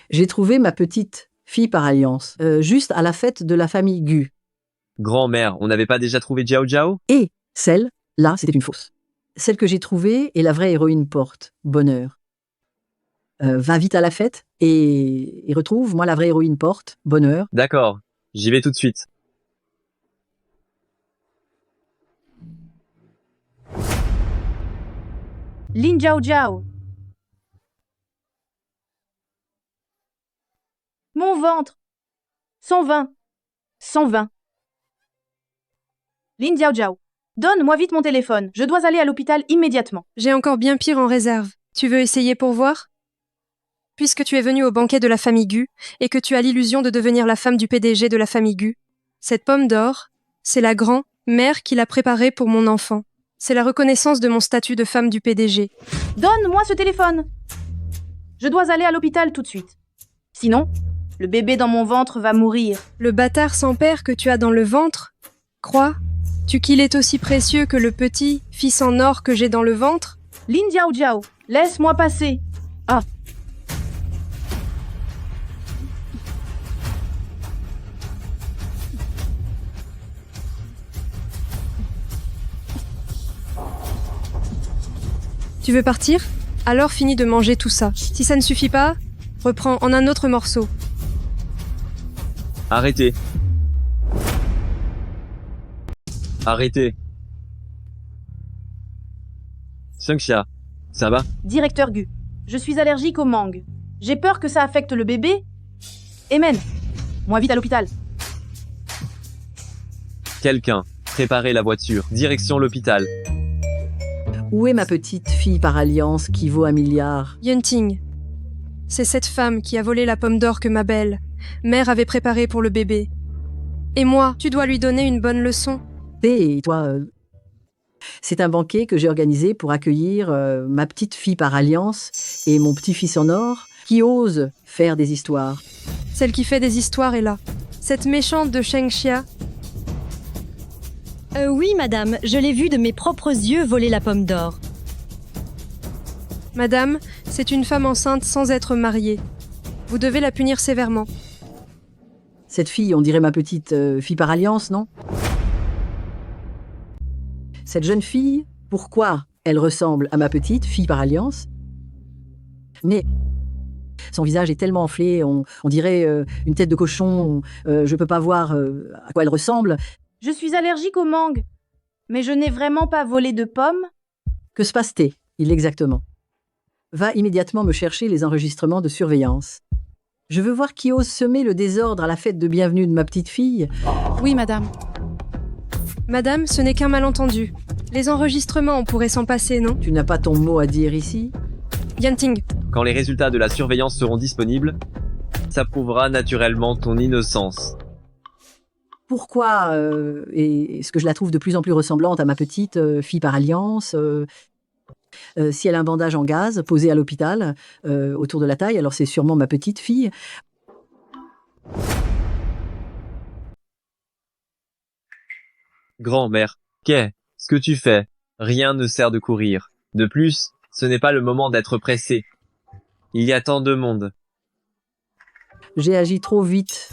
j'ai trouvé ma petite fille par alliance, juste à la fête de la famille Gu. Grand-mère, on n'avait pas déjà trouvé Jiao Jiao? Et celle-là, c'était une fausse. Celle que j'ai trouvée est la vraie héroïne Porte, bonheur. Va vite à la fête et retrouve, moi, la vraie héroïne Porte, bonheur. D'accord, j'y vais tout de suite. Lin Jiao Jiao. Mon ventre. 120. 120. Lin Jiao Jiao. Donne-moi vite mon téléphone. Je dois aller à l'hôpital immédiatement. J'ai encore bien pire en réserve. Tu veux essayer pour voir? Puisque tu es venu au banquet de la famille Gu et que tu as l'illusion de devenir la femme du PDG de la famille Gu, cette pomme d'or, c'est la grand-mère qui l'a préparée pour mon enfant. C'est la reconnaissance de mon statut de femme du PDG. Donne-moi ce téléphone. Je dois aller à l'hôpital tout de suite. Sinon, le bébé dans mon ventre va mourir. Le bâtard sans père que tu as dans le ventre, crois-tu qu'il est aussi précieux que le petit fils en or que j'ai dans le ventre? Lin Jiao Jiao, laisse-moi passer. Ah. Tu veux partir? Alors finis de manger tout ça. Si ça ne suffit pas, reprends en un autre morceau. Arrêtez. Arrêtez. Shengxia, ça va? Directeur Gu, je suis allergique au mangue. J'ai peur que ça affecte le bébé. Emen, moi vite à l'hôpital. Quelqu'un, préparez la voiture, direction l'hôpital. Où est ma petite fille par alliance qui vaut 1 milliard? Yunting, c'est cette femme qui a volé la pomme d'or que ma belle-mère avait préparée pour le bébé. Et moi, tu dois lui donner une bonne leçon. Et toi, c'est un banquet que j'ai organisé pour accueillir ma petite fille par alliance et mon petit-fils en or qui ose faire des histoires. Celle qui fait des histoires est là. Cette méchante de Shengxia. Oui, madame, je l'ai vue de mes propres yeux voler la pomme d'or. Madame, c'est une femme enceinte sans être mariée. Vous devez la punir sévèrement. Cette fille, on dirait ma petite fille par alliance, non? Cette jeune fille, pourquoi elle ressemble à ma petite fille par alliance? Mais son visage est tellement enflé, on dirait une tête de cochon, je peux pas voir à quoi elle ressemble. Je suis allergique au mangue, mais je n'ai vraiment pas volé de pommes. Que se passe-t-il? Il exactement. Va immédiatement me chercher les enregistrements de surveillance. Je veux voir qui ose semer le désordre à la fête de bienvenue de ma petite fille. Oui, madame. Madame, ce n'est qu'un malentendu. Les enregistrements, on pourrait s'en passer, non? Tu n'as pas ton mot à dire ici? Yunting. Quand les résultats de la surveillance seront disponibles, ça prouvera naturellement ton innocence. Pourquoi est-ce que je la trouve de plus en plus ressemblante à ma petite fille par alliance? Si elle a un bandage en gaz posé à l'hôpital autour de la taille, alors c'est sûrement ma petite fille. Grand-mère, qu'est-ce que tu fais? Rien ne sert de courir. De plus, ce n'est pas le moment d'être pressé. Il y a tant de monde. J'ai agi trop vite.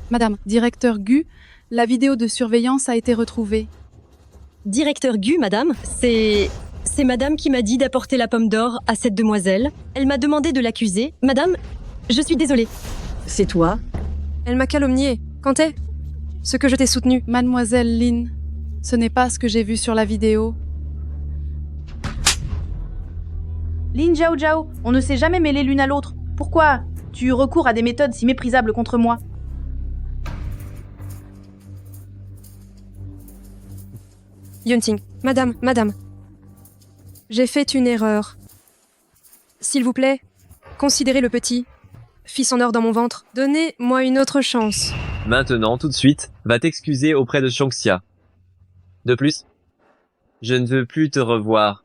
Madame, directeur Gu, la vidéo de surveillance a été retrouvée. Directeur Gu, madame, c'est madame qui m'a dit d'apporter la pomme d'or à cette demoiselle. Elle m'a demandé de l'accuser. Madame, je suis désolée. C'est toi? Elle m'a calomniée. Quand est ce que je t'ai soutenu? Mademoiselle Lin, ce n'est pas ce que j'ai vu sur la vidéo. Lin Jiao Jiao, on ne s'est jamais mêlé l'une à l'autre. Pourquoi tu recours à des méthodes si méprisables contre moi? Yunting, madame. J'ai fait une erreur. S'il vous plaît, considérez le petit fils en or dans mon ventre. Donnez-moi une autre chance. Maintenant, tout de suite, va t'excuser auprès de Shengxia. De plus, je ne veux plus te revoir.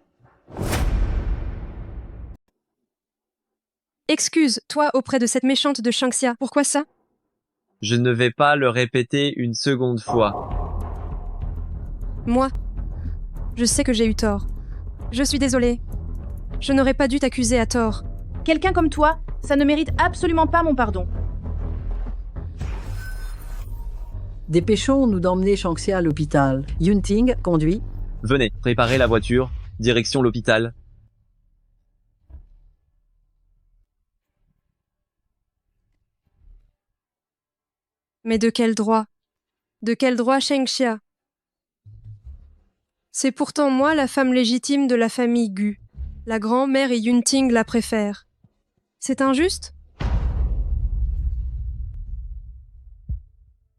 Excuse-toi auprès de cette méchante de Shengxia. Pourquoi ça? Je ne vais pas le répéter une seconde fois. Moi, je sais que j'ai eu tort. Je suis désolée. Je n'aurais pas dû t'accuser à tort. Quelqu'un comme toi, ça ne mérite absolument pas mon pardon. Dépêchons-nous d'emmener Shangxia à l'hôpital. Yunting, conduit. Venez, préparez la voiture, direction l'hôpital. Mais de quel droit? De quel droit Shangxia? C'est pourtant moi la femme légitime de la famille Gu. La grand-mère et Yunting la préfèrent. C'est injuste?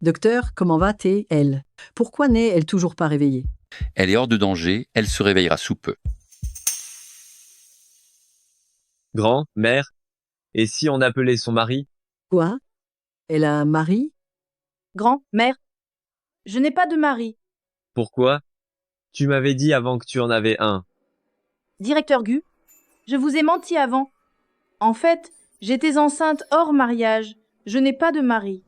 Docteur, comment va elle? Pourquoi n'est-elle toujours pas réveillée? Elle est hors de danger, elle se réveillera sous peu. Grand-mère? Et si on appelait son mari? Quoi? Elle a un mari? Grand-mère, je n'ai pas de mari. Pourquoi? Tu m'avais dit avant que tu en avais un. Directeur Gu, je vous ai menti avant. En fait, j'étais enceinte hors mariage. Je n'ai pas de mari.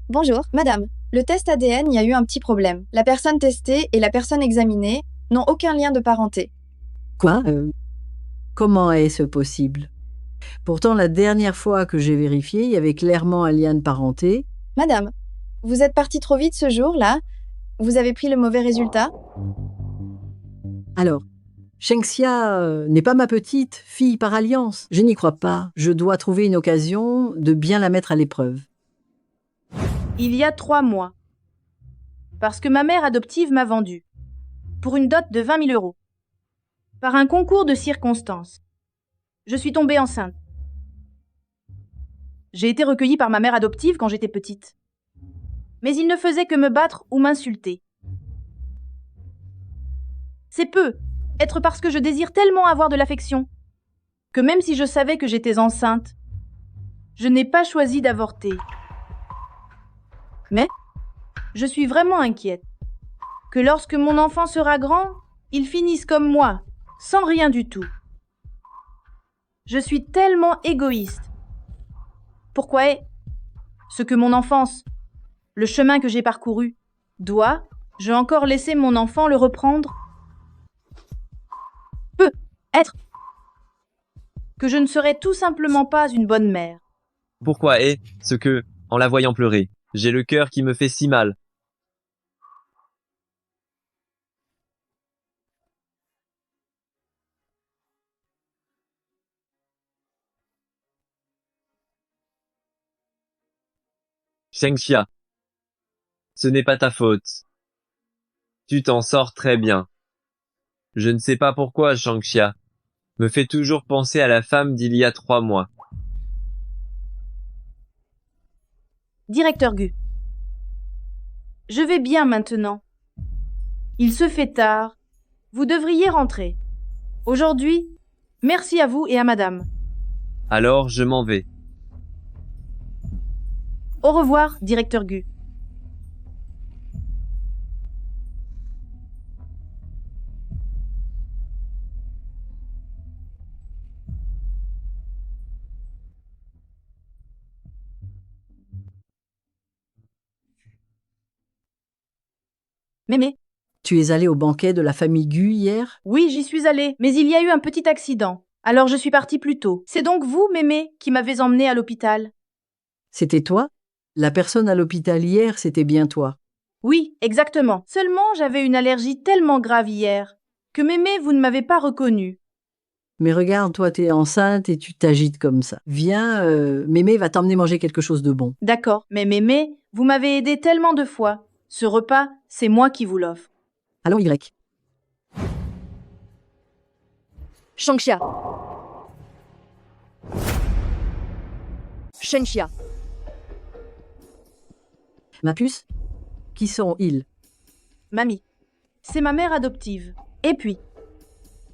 Bonjour, madame. Le test ADN y a eu un petit problème. La personne testée et la personne examinée n'ont aucun lien de parenté. Quoi? Comment est-ce possible? Pourtant, la dernière fois que j'ai vérifié, il y avait clairement un lien de parenté. Madame, vous êtes partie trop vite ce jour-là? Vous avez pris le mauvais résultat? Alors, Shangxia n'est pas ma petite fille par alliance. Je n'y crois pas. Je dois trouver une occasion de bien la mettre à l'épreuve. Il y a 3 mois. Parce que ma mère adoptive m'a vendue. Pour une dot de 20 000 euros. Par un concours de circonstances. Je suis tombée enceinte. J'ai été recueillie par ma mère adoptive quand j'étais petite. Mais il ne faisait que me battre ou m'insulter. C'est peu, être parce que je désire tellement avoir de l'affection, que même si je savais que j'étais enceinte, je n'ai pas choisi d'avorter. Mais je suis vraiment inquiète que lorsque mon enfant sera grand, il finisse comme moi, sans rien du tout. Je suis tellement égoïste. Pourquoi ce que mon enfance, le chemin que j'ai parcouru, dois-je encore laisser mon enfant le reprendre? Peut être que je ne serai tout simplement pas une bonne mère. Pourquoi ce que, en la voyant pleurer, j'ai le cœur qui me fait si mal? Shangxia, ce n'est pas ta faute. Tu t'en sors très bien. Je ne sais pas pourquoi Shangxia me fait toujours penser à la femme d'il y a 3 mois. Directeur Gu, je vais bien maintenant. Il se fait tard. Vous devriez rentrer. Aujourd'hui, merci à vous et à madame. Alors je m'en vais. Au revoir, directeur Gu. Mémé. Tu es allée au banquet de la famille Gu hier? Oui, j'y suis allée, mais il y a eu un petit accident. Alors je suis partie plus tôt. C'est donc vous, Mémé, qui m'avez emmenée à l'hôpital? C'était toi? La personne à l'hôpital hier, c'était bien toi? Oui, exactement. Seulement, j'avais une allergie tellement grave hier que Mémé, vous ne m'avez pas reconnue. Mais regarde, toi, t'es enceinte et tu t'agites comme ça. Viens, Mémé va t'emmener manger quelque chose de bon. D'accord, mais Mémé, vous m'avez aidé tellement de fois. Ce repas, c'est moi qui vous l'offre. Allons, Y. Shangxia. Shangxia. Ma puce? Qui sont-ils? Mamie. C'est ma mère adoptive. Et puis,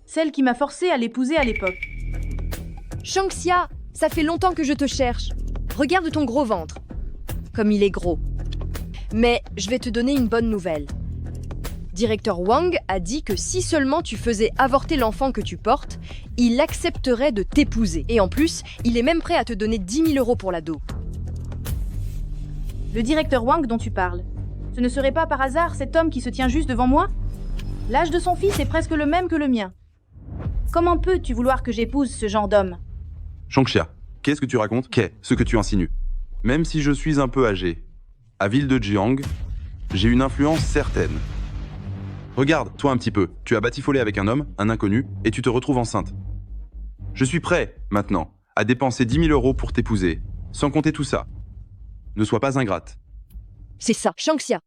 celle qui m'a forcée à l'épouser à l'époque. Shangxia, ça fait longtemps que je te cherche. Regarde ton gros ventre. Comme il est gros. Mais je vais te donner une bonne nouvelle. Directeur Wang a dit que si seulement tu faisais avorter l'enfant que tu portes, il accepterait de t'épouser. Et en plus, il est même prêt à te donner 10 000 euros pour l'ado. Le directeur Wang dont tu parles, ce ne serait pas par hasard cet homme qui se tient juste devant moi? L'âge de son fils est presque le même que le mien. Comment peux-tu vouloir que j'épouse ce genre d'homme? Shangxia, qu'est-ce que tu racontes? Qu'est ce que tu insinues? Même si je suis un peu âgé, à Ville de Jiang, j'ai une influence certaine. Regarde, toi un petit peu, tu as batifolé avec un homme, un inconnu, et tu te retrouves enceinte. Je suis prêt, maintenant, à dépenser 10 000 euros pour t'épouser, sans compter tout ça. Ne sois pas ingrate. C'est ça, Shangxia.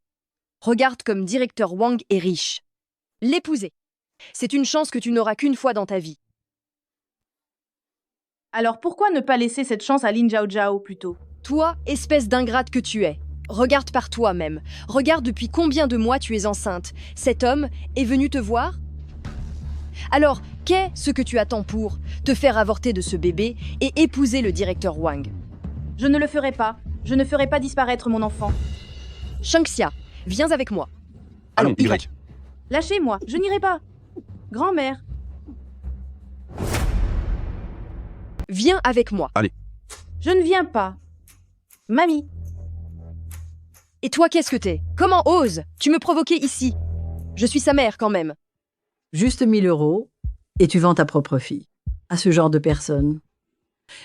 Regarde comme directeur Wang est riche. L'épouser. C'est une chance que tu n'auras qu'une fois dans ta vie. Alors pourquoi ne pas laisser cette chance à Lin Zhao Zhao plutôt? Toi, espèce d'ingrate que tu es. Regarde par toi-même. Regarde depuis combien de mois tu es enceinte. Cet homme est venu te voir? Alors, qu'est-ce que tu attends pour te faire avorter de ce bébé et épouser le directeur Wang? Je ne le ferai pas. Je ne ferai pas disparaître mon enfant. Shangxia, viens avec moi. Allons, Y. Lâchez-moi, je n'irai pas. Grand-mère. Viens avec moi. Allez. Je ne viens pas. Mamie. Et toi, qu'est-ce que t'es? Comment oses tu me provoquer ici? Je suis sa mère quand même. Juste 1000 euros et tu vends ta propre fille à ce genre de personnes.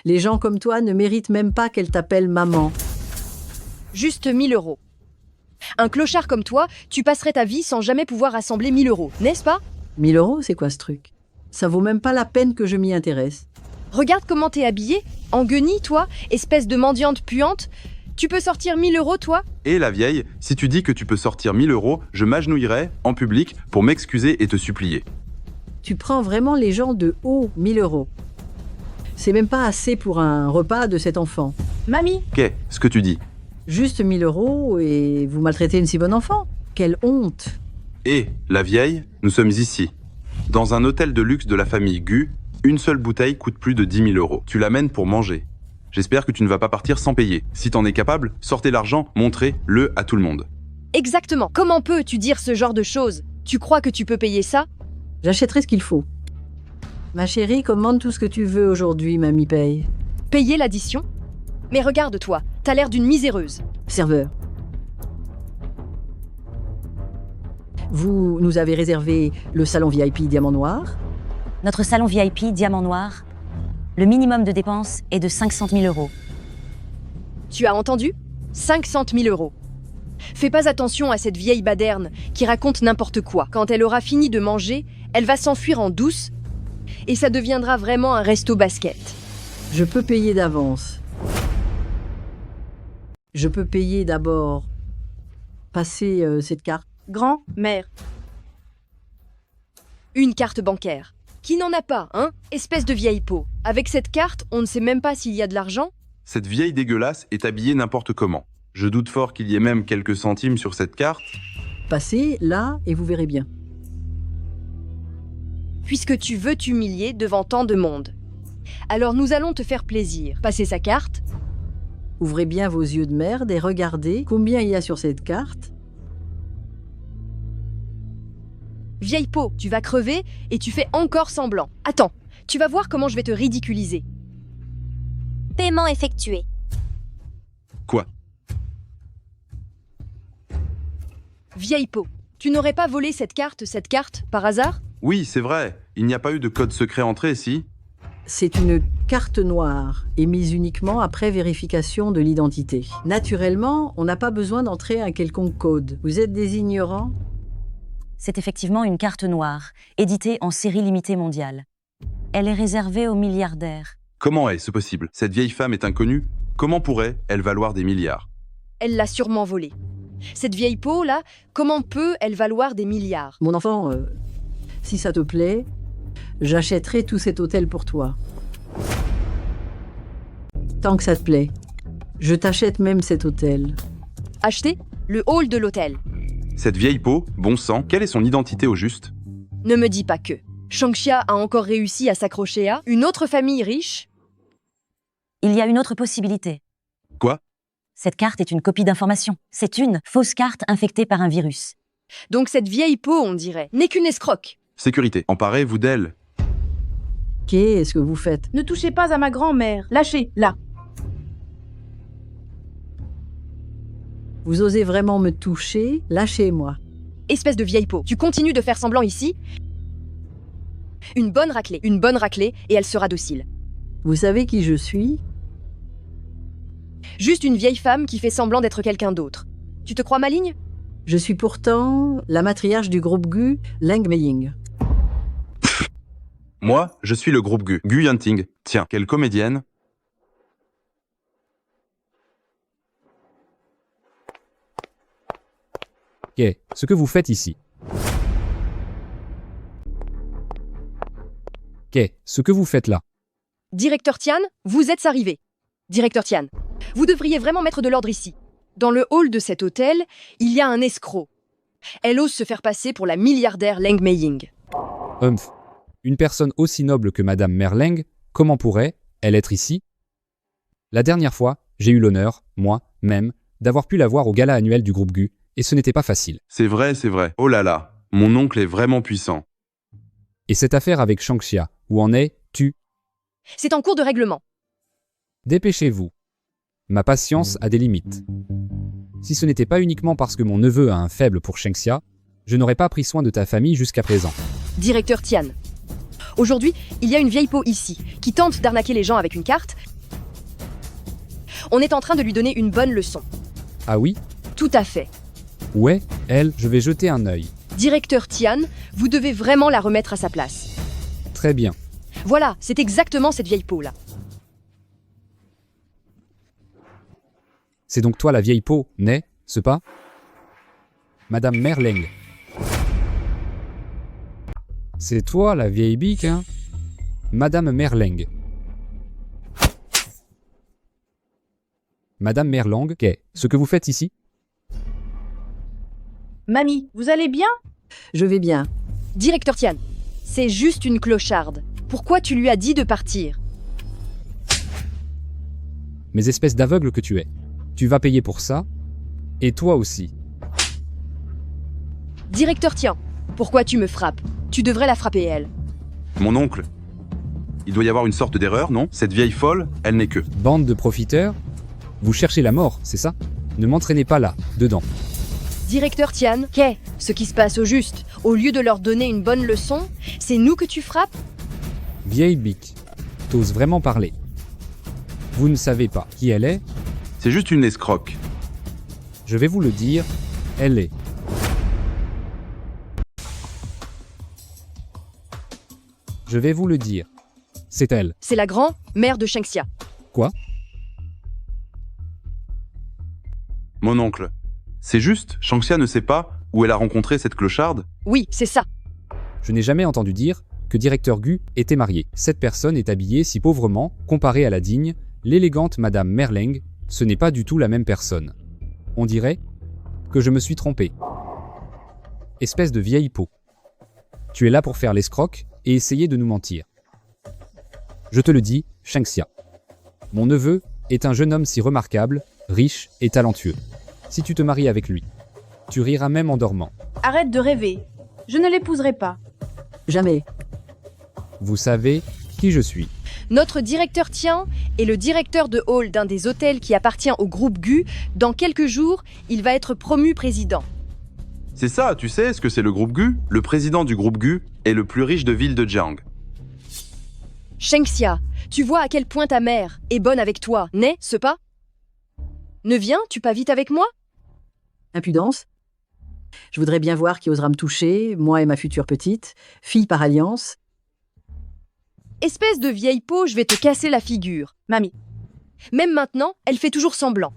Les gens comme toi ne méritent même pas qu'elle t'appelle maman. Juste 1000 euros. Un clochard comme toi, tu passerais ta vie sans jamais pouvoir rassembler 1000 euros, n'est-ce pas? 1000 euros, c'est quoi ce truc? Ça vaut même pas la peine que je m'y intéresse. Regarde comment t'es habillée, en guenille, toi, espèce de mendiante puante. Tu peux sortir 1000 euros, toi? Et la vieille, si tu dis que tu peux sortir 1000 euros, je m'agenouillerai, en public, pour m'excuser et te supplier. Tu prends vraiment les gens de haut, 1000 euros. C'est même pas assez pour un repas de cet enfant. Mamie. Qu'est-ce que tu dis? Juste 1000 euros et vous maltraitez une si bonne enfant? Quelle honte! Et, la vieille, nous sommes ici. Dans un hôtel de luxe de la famille Gu, une seule bouteille coûte plus de 10 000 euros. Tu l'amènes pour manger. J'espère que tu ne vas pas partir sans payer. Si t'en es capable, sortez l'argent, montrez-le à tout le monde. Exactement. Comment peux-tu dire ce genre de choses? Tu crois que tu peux payer ça? J'achèterai ce qu'il faut. Ma chérie, commande tout ce que tu veux aujourd'hui, mamie paye. Payer l'addition? Mais regarde-toi, t'as l'air d'une miséreuse. Serveur. Vous nous avez réservé le salon VIP Diamant Noir. Notre salon VIP Diamant Noir, le minimum de dépenses est de 500 000 euros. Tu as entendu? 500 000 euros. Fais pas attention à cette vieille baderne qui raconte n'importe quoi. Quand elle aura fini de manger, elle va s'enfuir en douce et ça deviendra vraiment un resto basket. Je peux payer d'avance. Je peux payer d'abord. Passer cette carte. Grand-mère. Une carte bancaire. Qui n'en a pas, hein? Espèce de vieille peau. Avec cette carte, on ne sait même pas s'il y a de l'argent. Cette vieille dégueulasse est habillée n'importe comment. Je doute fort qu'il y ait même quelques centimes sur cette carte. Passez là et vous verrez bien. Puisque tu veux t'humilier devant tant de monde. Alors nous allons te faire plaisir. Passez sa carte. Ouvrez bien vos yeux de merde et regardez combien il y a sur cette carte. Vieille peau, tu vas crever et tu fais encore semblant. Attends, tu vas voir comment je vais te ridiculiser. Paiement effectué. Quoi? Vieille peau, tu n'aurais pas volé cette carte par hasard? Oui, c'est vrai. Il n'y a pas eu de code secret entré, si? C'est une carte noire, émise uniquement après vérification de l'identité. Naturellement, on n'a pas besoin d'entrer un quelconque code. Vous êtes des ignorants? C'est effectivement une carte noire, éditée en série limitée mondiale. Elle est réservée aux milliardaires. Comment est-ce possible? Cette vieille femme est inconnue. Comment pourrait-elle valoir des milliards? Elle l'a sûrement volée. Cette vieille peau, là, comment peut-elle valoir des milliards? Mon enfant, si ça te plaît, j'achèterai tout cet hôtel pour toi. Tant que ça te plaît. Je t'achète même cet hôtel. Acheter? Le hall de l'hôtel. Cette vieille peau, bon sang, quelle est son identité au juste? Ne me dis pas que Shangxia a encore réussi à s'accrocher à une autre famille riche? Il y a une autre possibilité. Quoi? Cette carte est une copie d'information. C'est une fausse carte infectée par un virus. Donc cette vieille peau, on dirait, n'est qu'une escroque. Sécurité, emparez-vous d'elle. Qu'est-ce que vous faites? Ne touchez pas à ma grand-mère. Lâchez, là. Vous osez vraiment me toucher? Lâchez-moi. Espèce de vieille peau, tu continues de faire semblant ici? Une bonne raclée, et elle sera docile. Vous savez qui je suis? Juste une vieille femme qui fait semblant d'être quelqu'un d'autre. Tu te crois maligne? Je suis pourtant la matriarche du groupe Gu, Leng Meiying. Moi, je suis le groupe Gu. Gu Yunting. Tiens, quelle comédienne. Qu'est ce que vous faites ici? Qu'est ce que vous faites là? Directeur Tian, vous êtes arrivé. Directeur Tian, vous devriez vraiment mettre de l'ordre ici. Dans le hall de cet hôtel, il y a un escroc. Elle ose se faire passer pour la milliardaire Leng Meiying. Humph. Une personne aussi noble que Madame Merleng, comment pourrait-elle être ici? La dernière fois, j'ai eu l'honneur, moi-même, d'avoir pu la voir au gala annuel du groupe Gu, et ce n'était pas facile. C'est vrai. Oh là là, mon oncle est vraiment puissant. Et cette affaire avec Shangxia, où en es-tu? C'est en cours de règlement. Dépêchez-vous. Ma patience a des limites. Si ce n'était pas uniquement parce que mon neveu a un faible pour Shangxia, je n'aurais pas pris soin de ta famille jusqu'à présent. Directeur Tian, aujourd'hui, il y a une vieille peau ici, qui tente d'arnaquer les gens avec une carte. On est en train de lui donner une bonne leçon. Ah oui? Tout à fait. Où est elle? Je vais jeter un œil. Directeur Tian, vous devez vraiment la remettre à sa place. Très bien. Voilà, c'est exactement cette vieille peau-là. C'est donc toi la vieille peau, n'est-ce pas? Madame Merleng. C'est toi la vieille bique, hein? Madame Merleng. Madame Merleng, qu'est ce que vous faites ici? Mamie, vous allez bien? Je vais bien. Directeur Tian, c'est juste une clocharde. Pourquoi tu lui as dit de partir? Mes espèces d'aveugles que tu es. Tu vas payer pour ça, et toi aussi. Directeur Tian, pourquoi tu me frappes? Tu devrais la frapper elle. Mon oncle. Il doit y avoir une sorte d'erreur, non? Cette vieille folle, elle n'est que... Bande de profiteurs? Vous cherchez la mort, c'est ça? Ne m'entraînez pas là, dedans. Directeur Tian, qu'est ce qui se passe au juste? Au lieu de leur donner une bonne leçon, c'est nous que tu frappes? Vieille bique, t'oses vraiment parler. Vous ne savez pas qui elle est? C'est juste une escroque. Je vais vous le dire, elle est. Je vais vous le dire. C'est elle. C'est la grand-mère de Shangxia. Quoi? Mon oncle. C'est juste, Shangxia ne sait pas où elle a rencontré cette clocharde? Oui, c'est ça. Je n'ai jamais entendu dire que Directeur Gu était marié. Cette personne est habillée si pauvrement, comparée à la digne, l'élégante Madame Merleng, ce n'est pas du tout la même personne. On dirait que je me suis trompé. Espèce de vieille peau. Tu es là pour faire l'escroc et essayer de nous mentir. Je te le dis, Shangxia. Mon neveu est un jeune homme si remarquable, riche et talentueux. Si tu te maries avec lui, tu riras même en dormant. Arrête de rêver. Je ne l'épouserai pas. Jamais. Vous savez qui je suis. Notre directeur Tian est le directeur de hall d'un des hôtels qui appartient au groupe Gu. Dans quelques jours, il va être promu président. C'est ça, tu sais ce que c'est le groupe Gu? Le président du groupe Gu est le plus riche de ville de Jiang. Shangxia, tu vois à quel point ta mère est bonne avec toi, n'est-ce pas? Ne viens-tu pas vite avec moi? Impudence? Je voudrais bien voir qui osera me toucher, moi et ma future petite, fille par alliance. Espèce de vieille peau, je vais te casser la figure. Mamie. Même maintenant, elle fait toujours semblant.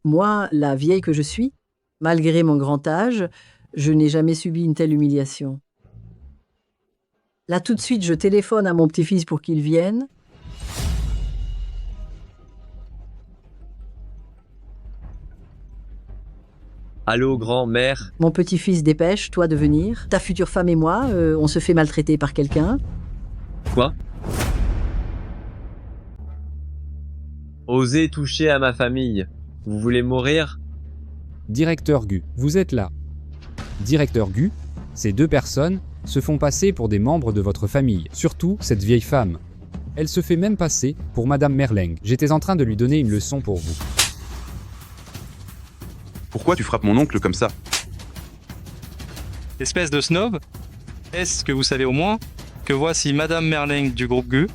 Moi, la vieille que je suis, malgré mon grand âge, je n'ai jamais subi une telle humiliation. Là, tout de suite, je téléphone à mon petit-fils pour qu'il vienne. Allô, grand-mère? Mon petit-fils, dépêche-toi de venir. Ta future femme et moi, on se fait maltraiter par quelqu'un. Quoi? Osez toucher à ma famille. Vous voulez mourir? Directeur Gu, vous êtes là. Directeur Gu, ces deux personnes se font passer pour des membres de votre famille, surtout cette vieille femme. Elle se fait même passer pour Madame Merleng. J'étais en train de lui donner une leçon pour vous. Pourquoi tu frappes mon oncle comme ça? Espèce de snob, est-ce que vous savez au moins que voici Madame Merling du groupe Gu,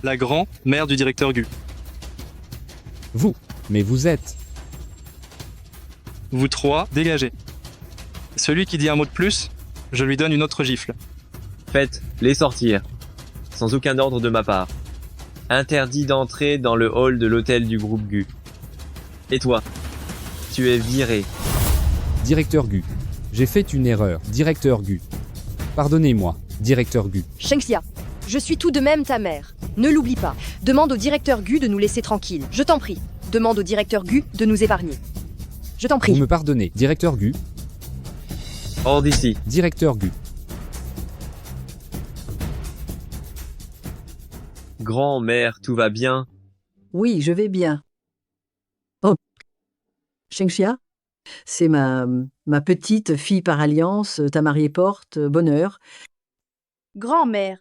la grand-mère du directeur Gu. Vous, mais vous êtes... Vous trois, dégagez. Celui qui dit un mot de plus, je lui donne une autre gifle. Faites-les sortir. Sans aucun ordre de ma part. Interdit d'entrer dans le hall de l'hôtel du groupe Gu. Et toi, tu es viré. Directeur Gu. J'ai fait une erreur, directeur Gu. Pardonnez-moi, directeur Gu. Shengxia, je suis tout de même ta mère. Ne l'oublie pas. Demande au directeur Gu de nous laisser tranquilles. Je t'en prie. Demande au directeur Gu de nous épargner. Je t'en prie. Vous me pardonnez, directeur Gu. Hors d'ici. Directeur Gu. Grand-mère, tout va bien? Oui, je vais bien. Oh, Shengxia, c'est ma petite fille par alliance, ta mariée porte, bonheur. Grand-mère.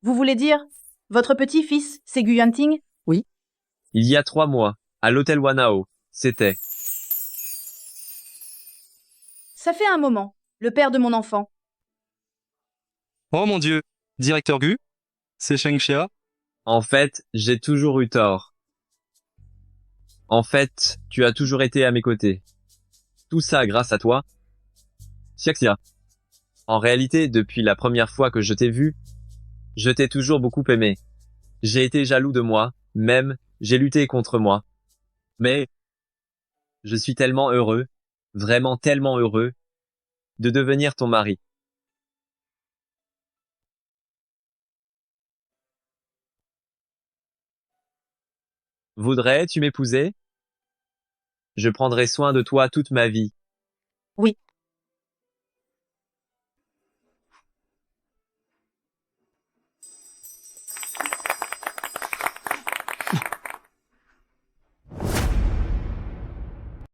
Vous voulez dire votre petit-fils, c'est Gu Yanting? Oui. Il y a 3 mois, à l'hôtel Wanao. C'était. Ça fait un moment, le père de mon enfant. Oh mon Dieu, directeur Gu, c'est Shengxia. En fait, j'ai toujours eu tort. En fait, tu as toujours été à mes côtés. Tout ça grâce à toi. Xiaxia. En réalité, depuis la première fois que je t'ai vu, je t'ai toujours beaucoup aimé. J'ai été jaloux de moi, même, j'ai lutté contre moi. Mais, je suis tellement heureux, vraiment tellement heureux, de devenir ton mari. Voudrais-tu m'épouser? Je prendrai soin de toi toute ma vie. Oui.